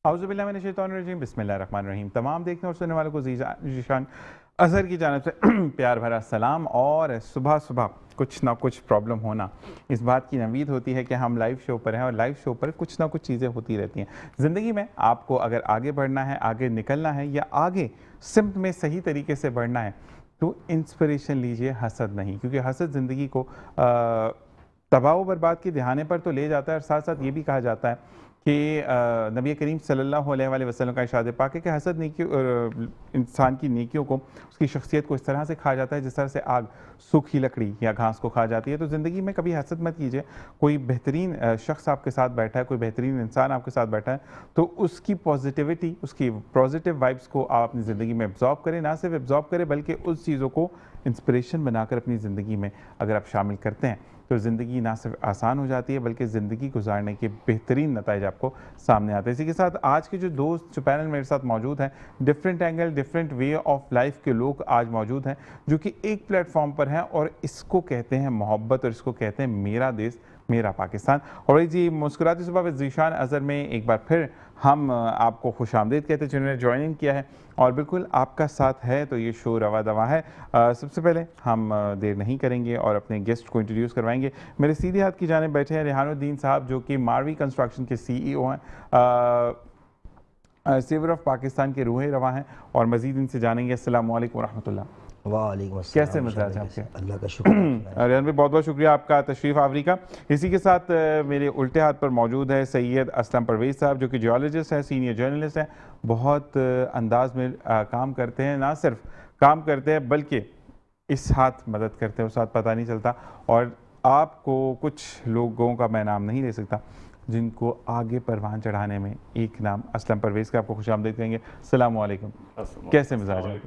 औज़ुबिल्लाहिमिनश्शैतानिर्रजीम बिस्मिल्लाहिर्रहमानिर्रहीम। तमाम देखने और सुनने वालों को ज़ीशान अज़हर की जानिब से प्यार भरा सलाम। और सुबह सुबह कुछ ना कुछ प्रॉब्लम होना, इस बात की नवीद होती है कि हम लाइव शो पर हैं और लाइव शो पर कुछ ना कुछ चीज़ें होती रहती हैं ज़िंदगी में। आपको अगर आगे बढ़ना है, आगे निकलना है या आगे सिम्त में सही तरीके से बढ़ना है तो इंस्पिरेशन लीजिए, हसद नहीं। क्योंकि हसद ज़िंदगी को तबाह बर्बाद के दहाने पर तो ले जाता है। और साथ साथ ये भी कहा जाता है कि नबी करीम सल्लल्लाहु अलैहि वसल्लम का इरशाद पाक है कि हसद इंसान की नेकियों को, उसकी शख्सियत को इस तरह से खा जाता है जिस तरह से आग सूखी लकड़ी या घास को खा जाती है। तो ज़िंदगी में कभी हसद मत कीजिए। कोई बेहतरीन शख्स आपके साथ बैठा है, कोई बेहतरीन इंसान आपके साथ बैठा है, तो उसकी पॉजिटिविटी, उसकी पॉजिटिव वाइब्स को आप अपनी ज़िंदगी में एब्जॉर्ब करें। ना सिर्फ एब्जॉर्ब करें बल्कि उस चीज़ों को इंस्पिरेशन बनाकर अपनी ज़िंदगी में अगर आप शामिल करते हैं तो ज़िंदगी ना सिर्फ आसान हो जाती है बल्कि ज़िंदगी गुजारने के बेहतरीन नताइज आपको सामने आते हैं। इसी के साथ आज के जो दोस्त जो पैनल मेरे साथ मौजूद हैं, different angle, different way of life के लोग आज मौजूद हैं जो कि एक प्लेटफॉर्म पर हैं और इसको कहते हैं मोहब्बत और इसको कहते हैं मेरा देश मेरा पाकिस्तान। और जी मुस्कुराती सुबह विद ज़ीशान अज़हर में एक बार फिर हम आपको खुशामदीद कहते हैं जिन्होंने ज्वाइनिंग किया है और बिल्कुल आपका साथ है तो ये शो रवा दवा है। सबसे पहले हम देर नहीं करेंगे और अपने गेस्ट को इंट्रोड्यूस करवाएंगे। मेरे सीधे हाथ की जानिब बैठे हैं रेहानुद्दीन साहब जो कि मारवी कंस्ट्रक्शन के CEO हैं, सेवर ऑफ पाकिस्तान के रूहे रवा हैं और मज़ीद इनसे जानेंगे। अस्सलाम वालेकुम रहमतुल्लाह। वालेकुम अस्सलाम। कैसे मिजाज आपके? अल्लाह का शुक्र। रियान भाई बहुत बहुत शुक्रिया आपका तशरीफ़ आवरी का। इसी के साथ मेरे उल्टे हाथ पर मौजूद है सैयद असलम परवेज़ साहब जो कि जियोलॉजिस्ट हैं, सीनियर जर्नलिस्ट हैं, बहुत अंदाज में काम करते हैं। ना सिर्फ काम करते हैं बल्कि इस हाथ मदद करते हैं, उस हाथ पता नहीं चलता। और आपको कुछ लोगों का मैं नाम नहीं ले सकता जिनको आगे परवान चढ़ाने में एक नाम असलम परवेज़ का आपको खुशामदीद कहेंगे। अस्सलाम वालेकुम। कैसे मिजाज है?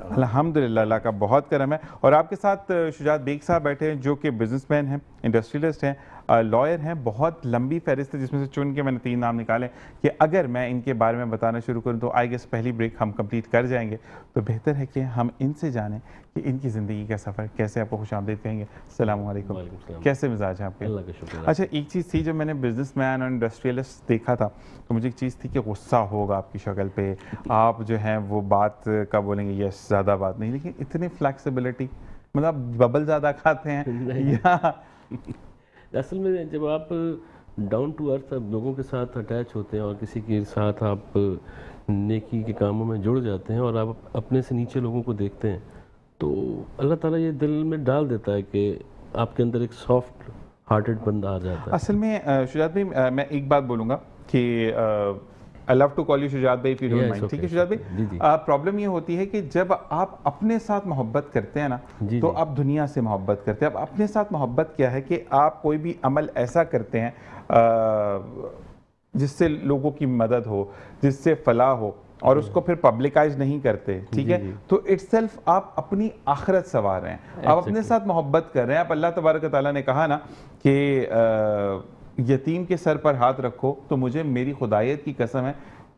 अल्हम्दुलिल्लाह, अल्लाह का बहुत करम है। और आपके साथ शुजात बेग साहब बैठे हैं जो कि बिजनेसमैन हैं, इंडस्ट्रियलिस्ट हैं, लॉयर हैं। बहुत लंबी फहरिस्त है जिसमें से चुन के मैंने 3 नाम निकाले कि अगर मैं इनके बारे में बताना शुरू करूं तो आई गेस पहली ब्रेक हम कंप्लीट कर जाएंगे। तो बेहतर है कि हम इनसे जानें कि इनकी ज़िंदगी का सफ़र कैसे। आपको खुशामदीद कहेंगे। अस्सलाम वालेकुम। कैसे मिजाज हैं आपके? अल्लाह का शुक्र। अच्छा, एक चीज़ थी जब मैंने बिजनेसमैन और इंडस्ट्रियलिस्ट देखा था तो मुझे एक चीज़ थी कि गुस्सा होगा आपकी शक्ल पे, आप जो हैं वो बात का बोलेंगे यस ज़्यादा बात नहीं, लेकिन इतनी फ्लैक्सिबिलिटी, मतलब बबल ज़्यादा खाते हैं या असल में जब आप डाउन टू अर्थ लोगों के साथ अटैच होते हैं और किसी के साथ आप नेकी के कामों में जुड़ जाते हैं और आप अपने से नीचे लोगों को देखते हैं तो अल्लाह ताला ये दिल में डाल देता है कि आपके अंदर एक सॉफ्ट हार्टेड बंदा आ जाता है। असल में शुजात भाई मैं एक बात बोलूँगा कि I love to call you Shujat भाई, फील डोंट माइंड, ठीक है शुजात भाई? प्रॉब्लम ये होती है कि जब आप अपने साथ मोहब्बत करते हैं ना तो आप दुनिया से मोहब्बत करते हैं। अब अपने साथ मोहब्बत क्या है कि आप कोई भी अमल ऐसा करते हैं जिससे लोगों की मदद हो, जिससे फलाह हो और उसको फिर पब्लिकाइज नहीं करते, ठीक है? तो इट्सेल्फ आप अपनी आखिरत संवार रहे हैं, आप अपने साथ मोहब्बत कर रहे हैं। आप अल्लाह तबारक व तआला ने कहा ना कि यतीम के सर पर हाथ रखो तो मुझे मेरी खुदायत की कसम है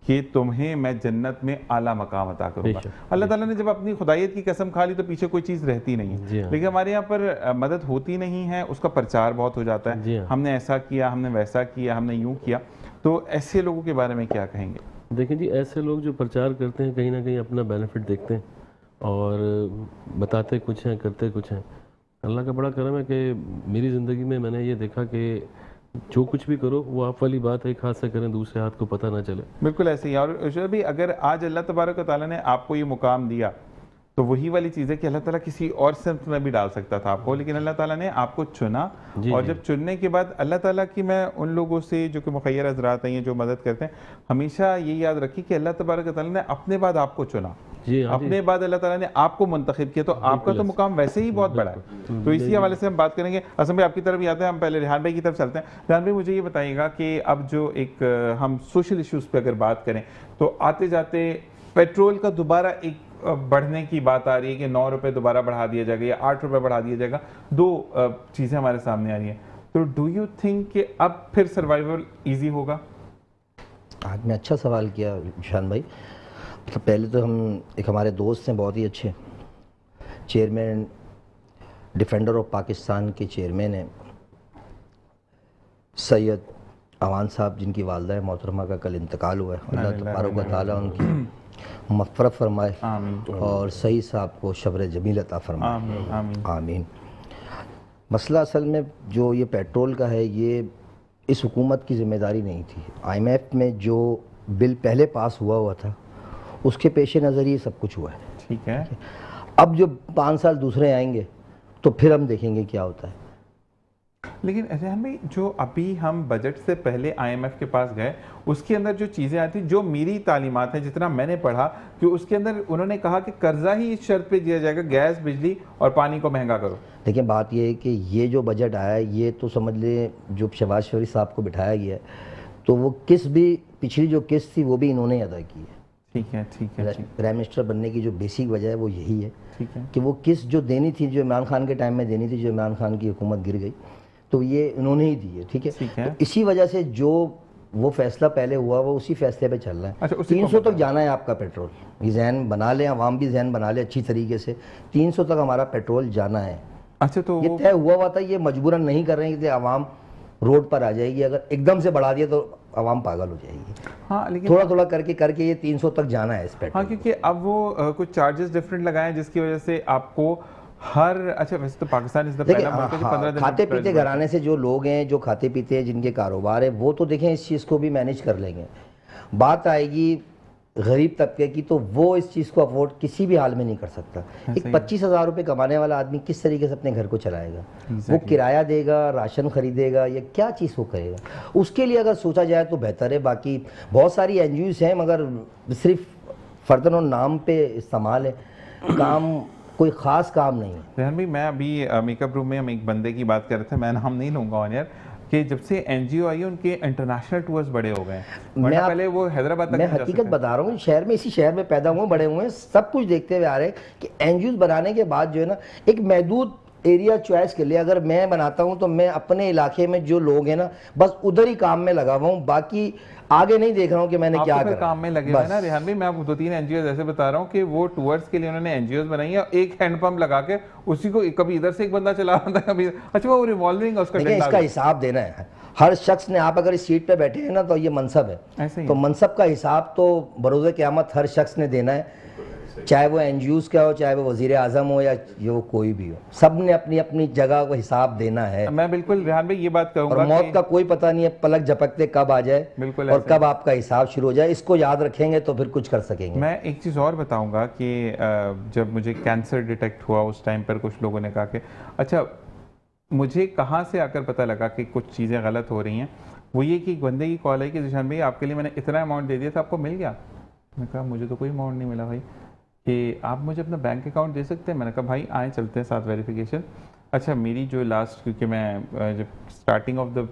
कि तुम्हें मैं जन्नत में आला मकाम अता करूँगा। अल्लाह ताला ने जब अपनी खुदायत की कसम खा ली तो पीछे कोई चीज़ रहती नहीं है। लेकिन हमारे यहाँ पर मदद होती नहीं है, उसका प्रचार बहुत हो जाता है, हमने ऐसा किया, हमने वैसा किया, हमने यूँ किया। तो ऐसे लोगों के बारे में क्या कहेंगे? देखें जी, ऐसे लोग जो प्रचार करते हैं कहीं ना कहीं अपना बेनिफिट देखते हैं और बताते कुछ हैं करते कुछ हैं। अल्लाह का बड़ा करम है कि मेरी ज़िंदगी में मैंने ये देखा कि जो कुछ भी करो वो आप वाली बात है, एक हाथ से करें दूसरे हाथ को पता ना चले। बिल्कुल ऐसे ही। और जो भी अगर आज अल्लाह तबारक व तआला ने आपको ये मुकाम दिया तो वही वाली चीज़ है कि अल्लाह ताला किसी और सिमत में भी डाल सकता था आपको, लेकिन अल्लाह ताला ने आपको चुना। और जब चुनने के बाद अल्लाह ताला की, मैं उन लोगों से जो कि मुखय्यर हज़रात हैं जो मदद करते हैं, हमेशा ये याद रखी कि अल्लाह तबारक व तआला ने अपने बाद आपको चुना, अपने बाद अल्लाह ताला ने आपको मुंतखब किया, तो आपका तो मुकाम वैसे ही बहुत बड़ा है। तो इसी हवाले से हम बात करेंगे। असम भाई आपकी तरफ ही आते हैं, हम पहले रेहान भाई की तरफ चलते हैं। रेहान भाई मुझे ये बताइएगा कि अब जो एक हम सोशल इश्यूज़ पे अगर बात करें तो आते जाते पेट्रोल का दोबारा एक बढ़ने की बात आ रही है कि 9 रुपये दोबारा बढ़ा दिया जाएगा या 8 रुपये बढ़ा दिया जाएगा। दो चीज़ें हमारे सामने आ रही हैं। तो डू यू थिंक कि अब फिर सर्वाइवल ईजी होगा? आपने अच्छा सवाल किया शान भाई। तो पहले तो हम एक हमारे दोस्त हैं बहुत ही अच्छे, चेयरमैन डिफेंडर ऑफ पाकिस्तान के चेयरमैन हैं सैयद अवान साहब जिनकी वालदा मोहतरमा का कल इंतकाल हुआ है, अल्लाह तबारक व तआला उनकी मग़फ़िरत फरमाए और सही साहब को शब्र जमील अता फरमाए, आमीन। मसला असल में जो ये पेट्रोल का है, ये इस हुकूमत की ज़िम्मेदारी नहीं थी। IMF में जो बिल पहले पास हुआ था उसके पेश नज़र ये सब कुछ हुआ है, ठीक है। अब जो 5 साल दूसरे आएंगे तो फिर हम देखेंगे क्या होता है। लेकिन रेहान भाई, जो अभी हम बजट से पहले IMF के पास गए, उसके अंदर जो चीज़ें आई थी, जो मेरी तालीमात हैं, जितना मैंने पढ़ा, कि उसके अंदर उन्होंने कहा कि कर्जा ही इस शर्त पे दिया जाएगा, गैस, बिजली और पानी को महंगा करो। देखिए बात ये है कि ये जो बजट आया है, ये तो समझ लें जो शहबाज शरीफ साहब को बिठाया गया है, तो वो किस्त भी, पिछली जो किस्त थी वो भी इन्होंने अदा की है। ठीक है, ठीक है। प्राइम मिनिस्टर बनने की जो बेसिक वजह है वो यही है, ठीक है कि वो किस्त जो देनी थी, जो इमरान खान के टाइम में देनी थी, जो इमरान खान की हुकूमत गिर गई, तो ये इन्होंने ही दी है, ठीक है। तो इसी वजह से जो वो फैसला पहले हुआ वो उसी फैसले पे चल रहा है। अच्छा, 300 तक जाना है आपका पेट्रोल, ये जहन बना लें, अवाम भी जहन बना ले अच्छी तरीके से, 300 तक हमारा पेट्रोल जाना है। अच्छा, तो ये तय हुआ था, ये मजबूरन नहीं कर रहे हैं कि अवाम रोड पर आ जाएगी, अगर एकदम से बढ़ा दिया तो अवाम पागल हो जाएगी। हाँ, लेकिन थोड़ा थोड़ा करके ये 300 तक जाना है इस पेट्रोल। हाँ, क्योंकि अब वो कुछ चार्जेस डिफरेंट लगाए जिसकी वजह से आपको हर, अच्छा वैसे तो पाकिस्तान इस द पहला मुल्क है जो 15 दिन खाते पीते घराने से जो लोग हैं, जो खाते पीते हैं, जिनके कारोबार है, वो तो देखें इस चीज़ को भी मैनेज कर लेंगे। बात आएगी गरीब तबके की, तो वो इस चीज़ को अफोर्ड किसी भी हाल में नहीं कर सकता। एक 25,000 रुपये कमाने वाला आदमी किस तरीके से अपने घर को चलाएगा? वो किराया देगा, राशन खरीदेगा, या क्या चीज़ वो करेगा? उसके लिए अगर सोचा जाए तो बेहतर है। बाकी बहुत सारी NGOs हैं, मगर सिर्फ फर्दन और नाम पे इस्तेमाल है, काम कोई ख़ास काम नहीं है। रेहान भाई, मैं अभी मेकअप रूम में हम एक बंदे की बात कर रहे थे, मैं नाम नहीं लूँगा ऑन एयर, कि जब से NGO आई है उनके इंटरनेशनल टूर्स बड़े हो गए हैं। पहले वो हैदराबाद तक मैं हकीकत बता रहा हूँ, शहर में, इसी शहर में पैदा हुए बड़े हुए हैं, सब कुछ देखते हुए आ रहे हैं कि NGOs बनाने के बाद जो है ना, एक महदूद एरिया चॉइस के लिए अगर मैं बनाता हूँ तो मैं अपने इलाके में जो लोग हैं ना, बस उधर ही काम में लगा हुआ हूँ, बाकी आगे नहीं देख रहा हूँ कि मैंने क्या करा। काम में लगे हुए ना रेहान भाई, मैं आपको 2-3 NGOs ऐसे बता रहा हूँ कि वो टूर्स के लिए उन्होंने NGOs बनाई है, एक हैंडपंप लगा के उसी को कभी इधर से एक बंदा चला रहा था, कभी, अच्छा वो रिवॉल्विंग, उसका इसका हिसाब देना है हर शख्स ने। आप अगर इस सीट पे बैठे हैं ना तो ये मनसब है, तो मनसब का हिसाब तो बरोज़े क़यामत हर शख्स ने देना है, चाहे वो NGOs का हो, चाहे वो वज़ीर आज़म हो, या जो कोई भी हो, सब ने अपनी अपनी जगह को हिसाब देना है। मैं बिल्कुल रेहान भाई ये बात कहूँगा, और मौत का कोई पता नहीं है, पलक झपकते कब आ जाए बिल्कुल, और कब आपका हिसाब शुरू हो जाए, इसको याद रखेंगे तो फिर कुछ कर सकेंगे। मैं एक चीज़ और बताऊँगा कि जब मुझे कैंसर डिटेक्ट हुआ उस टाइम पर कुछ लोगों ने कहा कि अच्छा, मुझे कहाँ से आकर पता लगा कि कुछ चीज़ें गलत हो रही हैं, वो ये कि एक बंदे की कॉल है कि ज़ीशान भाई आपके लिए मैंने इतना अमाउंट दे दिया था, आपको मिल गया? मैंने कहा मुझे तो कोई अमाउंट नहीं मिला भाई, कि आप मुझे अपना बैंक अकाउंट दे सकते हैं? मैंने कहा भाई आए चलते हैं साथ वेरिफिकेशन। अच्छा, मेरी जो लास्ट, क्योंकि मैं जब स्टार्टिंग ऑफ द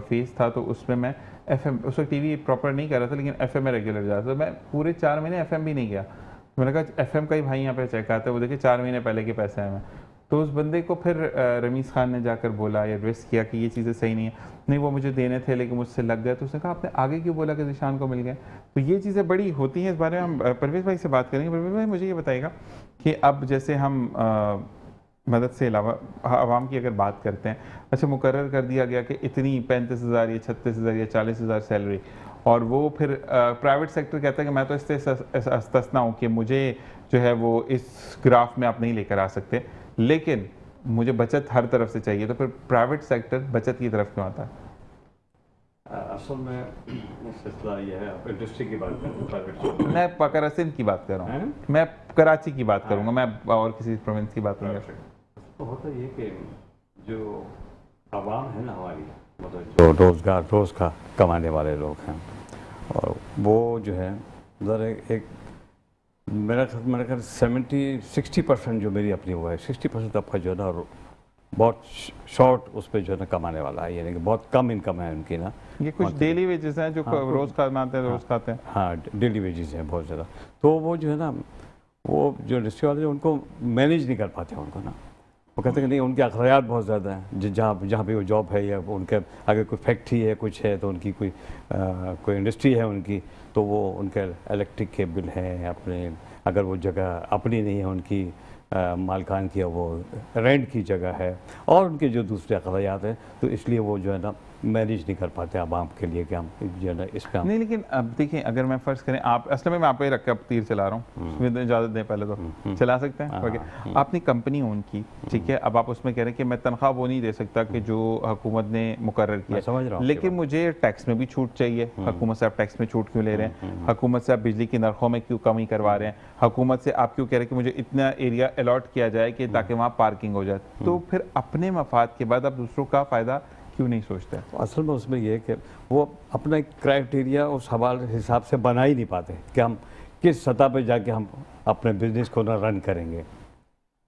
फेज था तो उसमें मैं FM, उस वक्त TV प्रॉपर नहीं कर रहा था, लेकिन FM में रेगुलर जाता था। मैं पूरे 4 महीने FM भी नहीं गया। मैंने कहा FM का ही भाई यहाँ पे चेक आता है, वो देखिए 4 महीने पहले के पैसे हैं। मैं तो उस बंदे को फिर रमीज़ खान ने जाकर बोला या एडवाइस किया कि ये चीज़ें सही नहीं है, नहीं वो मुझे देने थे लेकिन मुझसे लग गए। तो उसने कहा आपने आगे क्यों बोला कि ज़ीशान को मिल गए? तो ये चीज़ें बड़ी होती हैं, इस बारे में हम परवेज़ भाई से बात करेंगे। परवेज़ भाई मुझे ये बताइएगा कि अब जैसे हम मदद से अलावा आवाम की अगर बात करते हैं, अच्छा मुकर्रर कर दिया गया कि इतनी 35,000 या 36,000 या 40,000 सैलरी, और वो फिर प्राइवेट सेक्टर कहता है कि मैं तो इससे इस्तिस्ना हूँ कि मुझे जो है वो इस ग्राफ में आप नहीं लेकर आ सकते, लेकिन मुझे बचत हर तरफ से चाहिए। तो फिर प्राइवेट सेक्टर बचत की तरफ क्यों आता है? असल में सिलसिला ये है, आप इंडस्ट्री की बात करें, प्राइवेट, मैं कराची की बात कर रहा हूँ, मैं कराची की बात करूँगा, मैं और किसी प्रोविंस की बात नहीं कर सकता। तो होता ये कि जो आवाम है ना हमारी, मतलब जो रोज़ का कमाने वाले लोग हैं, और वो जो है उधर एक मेरा ख्याल 60% जो मेरी अपनी वो है, 60% आपका जो है ना बहुत शॉर्ट उस पर जो है ना कमाने वाला है, यानी कि बहुत कम इनकम है उनकी ना। ये कुछ डेली वेजेस हैं जो रोज़ कमाते हैं, रोज़ खाते हैं। हाँ, डेली वेजेस हैं बहुत ज़्यादा। तो वो जो है ना, वो जो इंडस्ट्री वाले जो उनको मैनेज नहीं कर पाते उनको ना, वो कहते हैं कि नहीं उनके अखरायात बहुत ज़्यादा हैं, जहाँ पे वो जॉब है, या उनके अगर कोई फैक्ट्री है, कुछ है, तो उनकी कोई इंडस्ट्री है उनकी, तो वो उनके इलेक्ट्रिक के बिल हैं अपने, अगर वो जगह अपनी नहीं है उनकी, मालकान की, वो रेंट की जगह है, और उनके जो दूसरे अखरायात हैं, तो इसलिए वो जो है ना मैनेज नहीं कर पाते आवाम के लिए कि हम जो है ना इस पे हम नहीं, लेकिन अब देखिए, अगर मैं फर्ज करें आप, असल में मैं आप पे रख के अब तीर चला रहा हूँ, उसमें इजाज़त दें पहले तो चला सकते हैं। ओके, आपने कंपनी ओन की, ठीक है, अब आप उसमें कह रहे हैं कि मैं तनख्वाह वो नहीं दे सकता कि जो हुकूमत ने मुकर्रर किया, समझ रहा हूँ लेकिन मुझे टैक्स में भी छूट चाहिए। हुकूमत से आप टैक्स में छूट क्यों ले रहे हैं? हुकूमत से आप बिजली की नरखों में क्यों कमी करवा रहे हैं? हुकूमत से आप क्यों कह रहे हैं कि मुझे इतना एरिया अलॉट किया जाए कि ताकि वहाँ पार्किंग हो जाए? तो फिर अपने मफाद के बाद आप दूसरों का फ़ायदा क्यों नहीं सोचते? असल में उसमें ये है कि वो अपना एक क्राइटेरिया उस हवाले हिसाब से बना ही नहीं पाते कि हम किस सतह पे जाके हम अपने बिजनेस को ना रन करेंगे।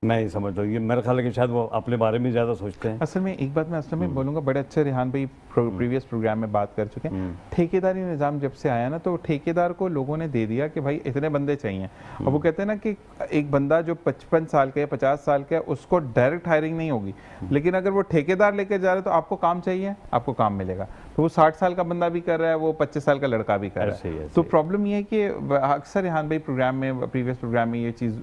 मैं ये समझता हूँ, ये मेरा ख्याल है कि शायद वो अपने बारे में ज़्यादा सोचते हैं। असल में एक बात मैं असल में बोलूँगा, बड़े अच्छे रेहान भाई प्रीवियस प्रोग्राम में बात कर चुके हैं। ठेकेदारी निज़ाम जब से आया ना, तो ठेकेदार को लोगों ने दे दिया कि भाई इतने बंदे चाहिए। अब वो कहते हैं ना कि एक बंदा जो 55 साल का या 50 साल का है, उसको डायरेक्ट हायरिंग नहीं होगी, लेकिन अगर वो ठेकेदार लेकर जा रहा है तो आपको काम चाहिए, आपको काम मिलेगा। तो वो 60 साल का बंदा भी कर रहा है, वो 25 साल का लड़का भी कर रहा है। तो प्रॉब्लम ये है कि अक्सर रेहान भाई प्रोग्राम में, प्रीवियस प्रोग्राम में ये चीज़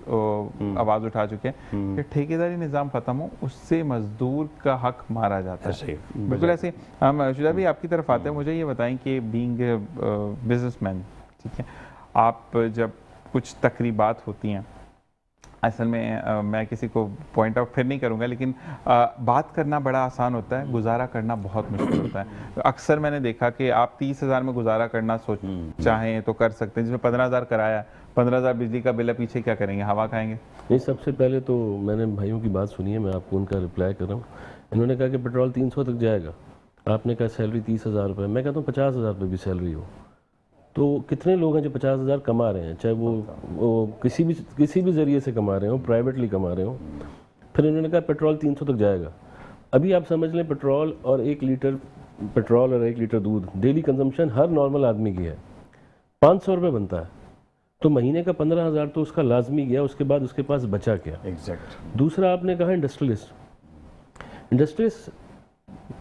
आवाज़ उठा चुके हैं कि ठेकेदारी निज़ाम ख़त्म हो, उससे मजदूर का हक मारा जाता है। बिल्कुल ऐसे हम शुजा भी आपकी तरफ आते हैं। मुझे ये बताएं कि बीइंग बिजनेसमैन, ठीक है, आप जब कुछ तकरीबात होती हैं, असल में मैं किसी को पॉइंट आउट फिर नहीं करूंगा, लेकिन बात करना बड़ा आसान होता है, गुजारा करना बहुत मुश्किल होता है। अक्सर मैंने देखा कि आप 30,000 में गुजारा करना चाहें तो कर सकते हैं, जिसमें 15,000 कराया, 15,000 बिजली का बिल है, पीछे क्या करेंगे, हवा खाएंगे? नहीं, सबसे पहले तो मैंने भाइयों की बात सुनी है, मैं आपको उनका रिप्लाई कर रहा हूँ। इन्होंने कहा कि पेट्रोल 300 तक जाएगा, आपने कहा सैलरी 30,000 रुपये, मैं कहता हूँ 50,000 रुपये भी सैलरी हो तो कितने लोग हैं जो 50,000 कमा रहे हैं, चाहे वो किसी भी ज़रिए से कमा रहे हो, प्राइवेटली कमा रहे हो। फिर उन्होंने कहा पेट्रोल 300 तक जाएगा। अभी आप समझ लें पेट्रोल और 1 लीटर पेट्रोल और 1 लीटर दूध डेली कंजम्पशन हर नॉर्मल आदमी की है, 500 रुपये बनता है, तो महीने का 15,000 तो उसका लाजमी गया, उसके बाद उसके पास बचा क्या? एग्जैक्ट। दूसरा आपने कहा इंडस्ट्रियलिस्ट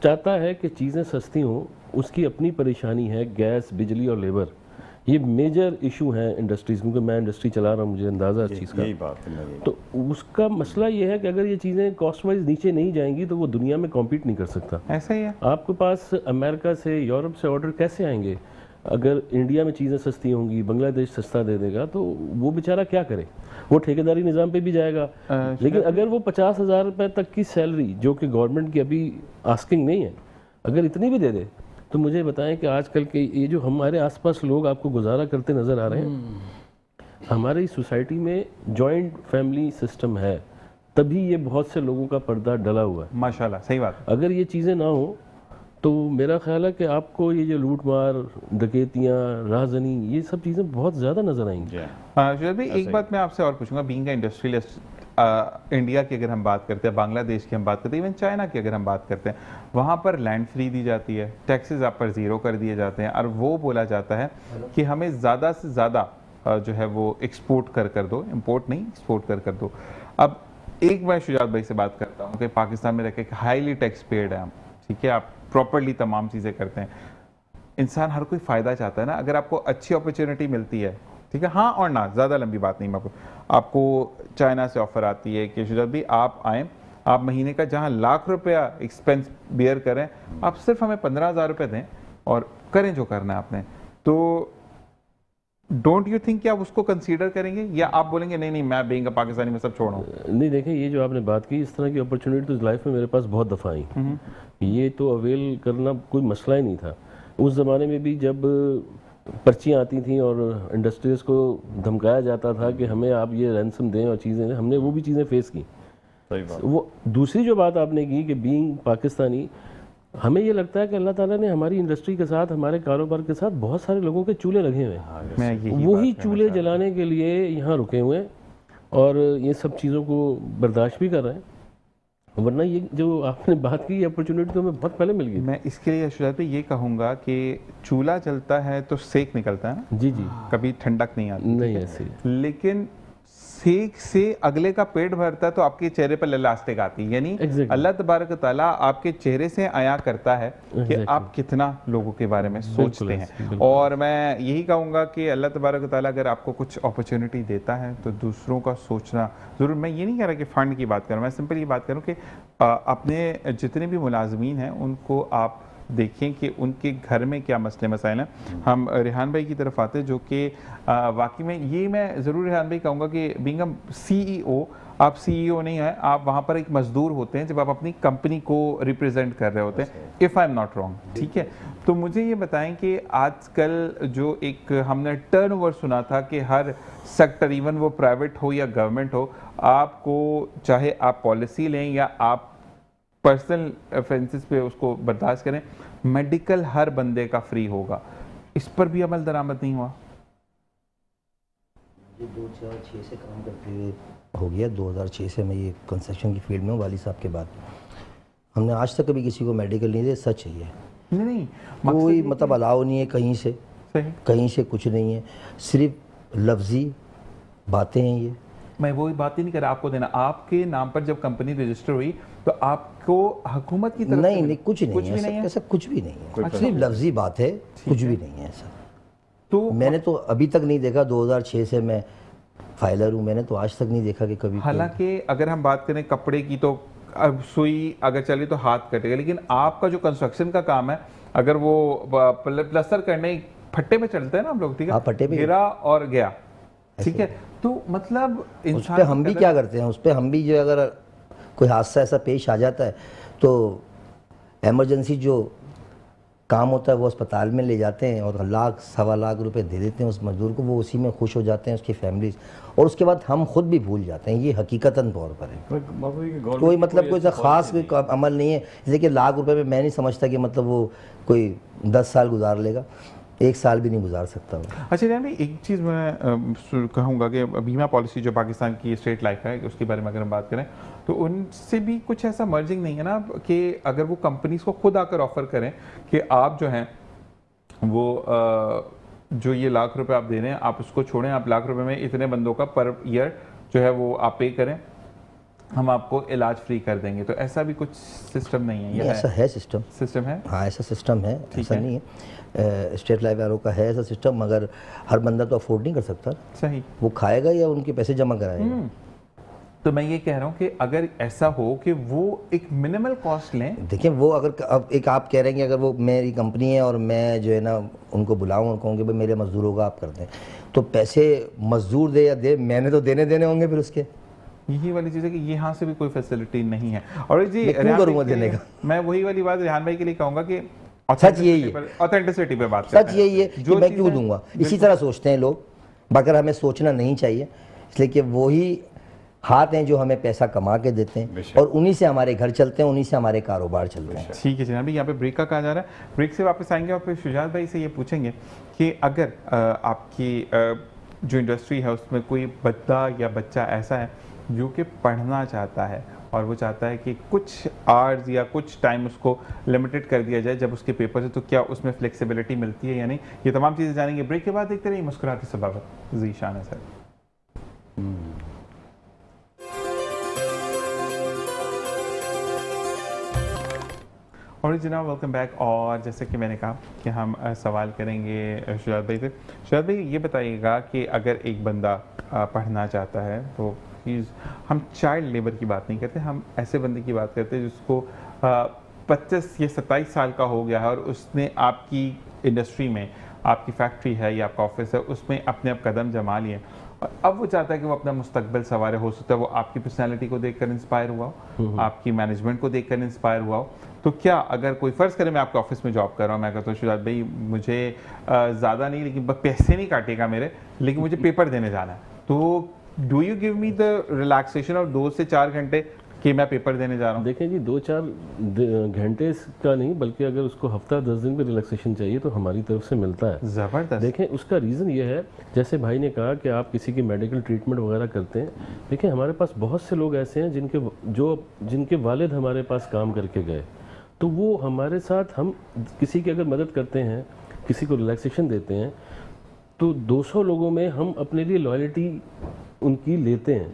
चाहता है कि चीज़ें सस्ती हों, उसकी अपनी परेशानी है, गैस, बिजली और लेबर, ये मेजर इशू हैं इंडस्ट्रीज़, क्योंकि मैं इंडस्ट्री चला रहा हूँ, मुझे अंदाज़ा इस चीज़ का। यही बात है। तो उसका मसला ये है कि अगर ये चीज़ें कॉस्ट वाइज नीचे नहीं जाएंगी तो वो दुनिया में कॉम्पीट नहीं कर सकता। ऐसा ही है। आपके पास अमेरिका से, यूरोप से ऑर्डर कैसे आएंगे? अगर इंडिया में चीज़ें सस्ती होंगी, बांग्लादेश सस्ता दे देगा, तो वो बेचारा क्या करे? वो ठेकेदारी निज़ाम पे भी जाएगा। लेकिन अगर वो 50,000 रुपये तक की सैलरी, जो कि गवर्नमेंट की अभी आस्किंग नहीं है, अगर इतनी भी दे दे, तो मुझे बताएं कि आजकल के ये जो हमारे आसपास लोग आपको गुजारा करते नज़र आ रहे हैं, हमारी सोसाइटी में जॉइंट फैमिली सिस्टम है, तभी ये बहुत से लोगों का पर्दा डला हुआ है। माशाल्लाह, सही बात। अगर ये चीज़ें ना हो तो मेरा ख्याल है कि आपको ये जो लूट मार, डकैतियाँ, राहज़नी, ये सब चीज़ें बहुत ज़्यादा नजर आएंगी। शुजात भाई, एक बात मैं आपसे और पूछूंगा, बीइंग इंडस्ट्रियलिस्ट, इंडिया की अगर हम बात करते हैं, बांग्लादेश की हम बात करते हैं, इवन चाइना की अगर हम बात करते हैं, वहाँ पर लैंड फ्री दी जाती है, टैक्सेस आप पर ज़ीरो कर दिए जाते हैं, और वो बोला जाता है कि हमें ज़्यादा से ज़्यादा जो है वो एक्सपोर्ट कर दो, इम्पोर्ट नहीं, एक्सपोर्ट कर दो। अब एक मैं शुजात भाई से बात करता हूँ कि पाकिस्तान में रह के हाईली टैक्स पेड है हम, ठीक है, आप प्रॉपरली तमाम चीज़ें करते हैं। इंसान हर कोई फ़ायदा चाहता है ना, अगर आपको अच्छी अपॉर्चुनिटी मिलती है, ठीक है, हाँ और ना, ज़्यादा लंबी बात नहीं, मैं आपको चाइना से ऑफ़र आती है कि शुजात भी आप आएँ, आप महीने का जहाँ लाख रुपया एक्सपेंस बियर करें, आप सिर्फ हमें 15,000 रुपये दें और करें जो करना है आपने, तो डोंट यू थिंक कि आप उसको कंसीडर करेंगे, या आप बोलेंगे नहीं नहीं मैं बीइंग पाकिस्तानी में सब छोड़ूं? नहीं, देखें, ये जो आपने बात की, इस तरह की अपॉर्चुनिटी तो लाइफ में मेरे पास बहुत दफ़ा आई, ये तो अवेल करना कोई मसला ही नहीं था। उस ज़माने में भी जब पर्चियाँ आती थी और इंडस्ट्रीज़ को धमकाया जाता था कि हमें आप ये रैंसम दें और चीज़ें, हमने वो भी चीज़ें फेस की। सही बात। वो दूसरी जो बात आपने की कि बीइंग पाकिस्तानी, हमें ये लगता है कि अल्लाह ताला ने हमारी इंडस्ट्री के साथ, हमारे कारोबार के साथ बहुत सारे लोगों के चूल्हे लगे हुए हैं, वही चूल्हे जलाने के लिए यहाँ रुके हुए हैं और ये सब चीज़ों को बर्दाश्त भी कर रहे हैं। वरना ये जो आपने बात की, अपॉर्चुनिटी तो हमें बहुत पहले मिल गई। मैं इसके लिए शुजात ये कहूँगा कि चूल्हा जलता है तो सेक निकलता है ना, जी जी, कभी ठंडक नहीं आती, नहीं ऐसे, लेकिन सेक से अगले का पेट भरता है तो आपके चेहरे पर ललास्टिक आती है, यानी अल्लाह तबारक तआला आपके चेहरे से आया करता है कि आप कितना लोगों के बारे में सोचते हैं। और मैं यही कहूँगा कि अल्लाह तबारक तआला अगर आपको कुछ अपॉर्चुनिटी देता है तो दूसरों का सोचना ज़रूर, मैं ये नहीं कह रहा कि फ़ंड की बात करूँ, मैं सिंपल ये बात करूँ कि अपने जितने भी मुलाजमीन हैं उनको आप देखें कि उनके घर में क्या मसले मसाइल हैं। हम रेहान भाई की तरफ आते हैं, जो कि वाकई में ये मैं ज़रूर रेहान भाई कहूँगा कि बीइंग अ CEO, आप CEO नहीं हैं, आप वहाँ पर एक मजदूर होते हैं जब आप अपनी कंपनी को रिप्रेजेंट कर रहे होते हैं, if I am not wrong, ठीक है। तो मुझे ये बताएं कि आजकल जो एक हमने टर्नओवर सुना था कि हर सेक्टर, इवन वो प्राइवेट हो या गवर्नमेंट हो, आपको चाहे आप पॉलिसी लें या आप पर्सनल ऑफेंसेस पे उसको बर्दाश्त करें, मेडिकल हर बंदे का फ्री होगा। इस पर भी अमल दरामद नहीं हुआ। ये 2006 से काम करते हुए हो गया, 2006 से मैं ये कंस्ट्रक्शन की फील्ड में हूँ, वाली साहब के बाद हमने आज तक कभी किसी को मेडिकल नहीं दिया। सच है ये, नहीं कोई मतलब अलाउ नहीं है कहीं से, सही। कहीं से कुछ नहीं है, सिर्फ लफ्जी बातें हैं ये। मैं वही बात ही नहीं कर रहा, आपको देना, आपके नाम पर जब कंपनी रजिस्टर हुई तो आपको हुकूमत की तरफ नहीं से नहीं कुछ नहीं है, नहीं है। ऐसा कुछ भी नहीं है, सिर्फ लफ्जी बात है, कुछ भी नहीं है ऐसा। तो मैंने तो अभी तक नहीं देखा, 2006 से मैं फाइलर हूँ, मैंने तो आज तक नहीं देखा कि कभी हालांकि अगर हम बात करें कपड़े की तो अब सुई अगर चली तो हाथ कटेगा, लेकिन आपका जो कंस्ट्रक्शन का काम है, अगर वो प्लस्तर करने फट्टे पे चलते हैं ना हम लोग, ठीक है, हाँ, फट्टे पे गिरा और गया, ठीक है, तो मतलब उस पर हम भी क्या करते हैं, उस पर हम भी जो अगर कोई हादसा ऐसा पेश आ जाता है तो इमरजेंसी जो काम होता है वो अस्पताल में ले जाते हैं और लाख सवा लाख रुपए दे देते हैं उस मजदूर को, वो उसी में खुश हो जाते हैं उसकी फैमिली, और उसके बाद हम खुद भी भूल जाते हैं। ये हकीकतन तौर पर है, कोई मतलब कोई ऐसा खास कोई अमल नहीं है। जैसे कि लाख रुपए में मैं नहीं समझता कि मतलब वो कोई 10 साल गुजार लेगा, 1 साल भी नहीं गुजार सकता वो। अच्छा भाई, एक चीज़ मैं कहूँगा कि बीमा पॉलिसी जो पाकिस्तान की स्टेट लाइफ है, उसके बारे में अगर हम बात करें तो उनसे भी कुछ ऐसा मर्जिंग नहीं है ना कि अगर वो कंपनीज को खुद आकर ऑफर करें कि आप जो हैं वो जो ये लाख रुपए आप दे रहे हैं आप उसको छोड़ें, आप लाख रुपए में इतने बंदों का पर ईयर जो है वो आप पे करें, हम आपको इलाज फ्री कर देंगे। तो ऐसा भी कुछ सिस्टम नहीं है? नहीं, ऐसा है सिस्टम है, हाँ ऐसा सिस्टम है, ऐसा नहीं है। स्टेट लाइफ वालों का है ऐसा सिस्टम, मगर हर बंदा तो अफोर्ड नहीं कर सकता। सही, वो खाएगा या उनके पैसे जमा कराएगा। तो मैं ये कह रहा हूँ कि अगर ऐसा हो कि वो एक मिनिमल कॉस्ट लें। देखिए वो अगर अब एक आप कह रहे हैं कि अगर वो मेरी कंपनी है और मैं जो है ना उनको बुलाऊं और कहूँ कि भाई मेरे मजदूरों का आप कर दें, तो पैसे मजदूर दे या दे, मैंने तो देने होंगे फिर उसके। यही वाली चीज़ है कि यहाँ से भी कोई फैसिलिटी नहीं है। और जी क्यों करूँगा देने का? मैं वही वाली बात रेहान भाई के लिए कहूँगा कि सच यही है, ऑथेंटिसिटी पे बात सच यही है कि मैं क्यों दूंगा। इसी तरह सोचते हैं लोग, मगर हमें सोचना नहीं चाहिए, इसलिए कि वही हाथ हैं जो हमें पैसा कमा के देते हैं और उन्हीं से हमारे घर चलते हैं, उन्हीं से हमारे कारोबार चलते हैं। ठीक है जनाब, यहाँ पे ब्रेक का कहा जा रहा है, ब्रेक से वापस आएंगे और फिर शुजात भाई से ये पूछेंगे कि अगर आपकी जो इंडस्ट्री है उसमें कोई बच्चा या बच्चा ऐसा है जो कि पढ़ना चाहता है और वो चाहता है कि कुछ आवर्स या कुछ टाइम उसको लिमिटेड कर दिया जाए जब उसके पेपर है, तो क्या उसमें फ्लेक्सिबिलिटी मिलती है या नहीं, ये तमाम चीज़ें जानेंगे ब्रेक के बाद। देखते रहिए मुस्कुराते सबावत। ज़ीशान है सर। और जनाब वेलकम बैक। और जैसे कि मैंने कहा कि हम सवाल करेंगे शुजात भाई से। शुजात भाई ये बताइएगा कि अगर एक बंदा पढ़ना चाहता है तो हम चाइल्ड लेबर की बात नहीं करते, हम ऐसे बंदे की बात करते हैं जिसको 25 या 27 साल का हो गया है और उसने आपकी इंडस्ट्री में, आपकी फैक्ट्री है या आपका ऑफिस है उसमें अपने आप कदम जमा लिए और अब वो चाहता है कि वो अपना मुस्तकबिल सवारे। हो सकता है वो आपकी पर्सनैलिटी को देखकर इंस्पायर हुआ हो, आपकी मैनेजमेंट को देखकर इंस्पायर हुआ हो। तो क्या अगर कोई फ़र्ज़ करे मैं आपके ऑफिस में जॉब कर रहा हूँ, मैं कहता हूँ शुजात भाई मुझे ज़्यादा नहीं लेकिन पैसे नहीं काटेगा मेरे, लेकिन मुझे पेपर देने जाना है, तो do you give me the relaxation of 2 से 4 घंटे कि मैं पेपर देने जा रहा हूँ? देखें जी 2-4 घंटे का नहीं, बल्कि अगर उसको हफ्ता 10 दिन का रिलैक्सेशन चाहिए तो हमारी तरफ से मिलता है। ज़बरदस्त। देखें उसका रीज़न ये है, जैसे भाई ने कहा कि आप किसी की मेडिकल ट्रीटमेंट वगैरह करते हैं। देखिए हमारे पास बहुत से लोग ऐसे हैं जिनके वालिद हमारे पास काम करके गए, तो वो हमारे साथ, हम किसी की अगर मदद करते हैं, किसी को रिलैक्सेशन देते हैं, तो 200 लोगों में हम अपने लिए लॉयल्टी उनकी लेते हैं।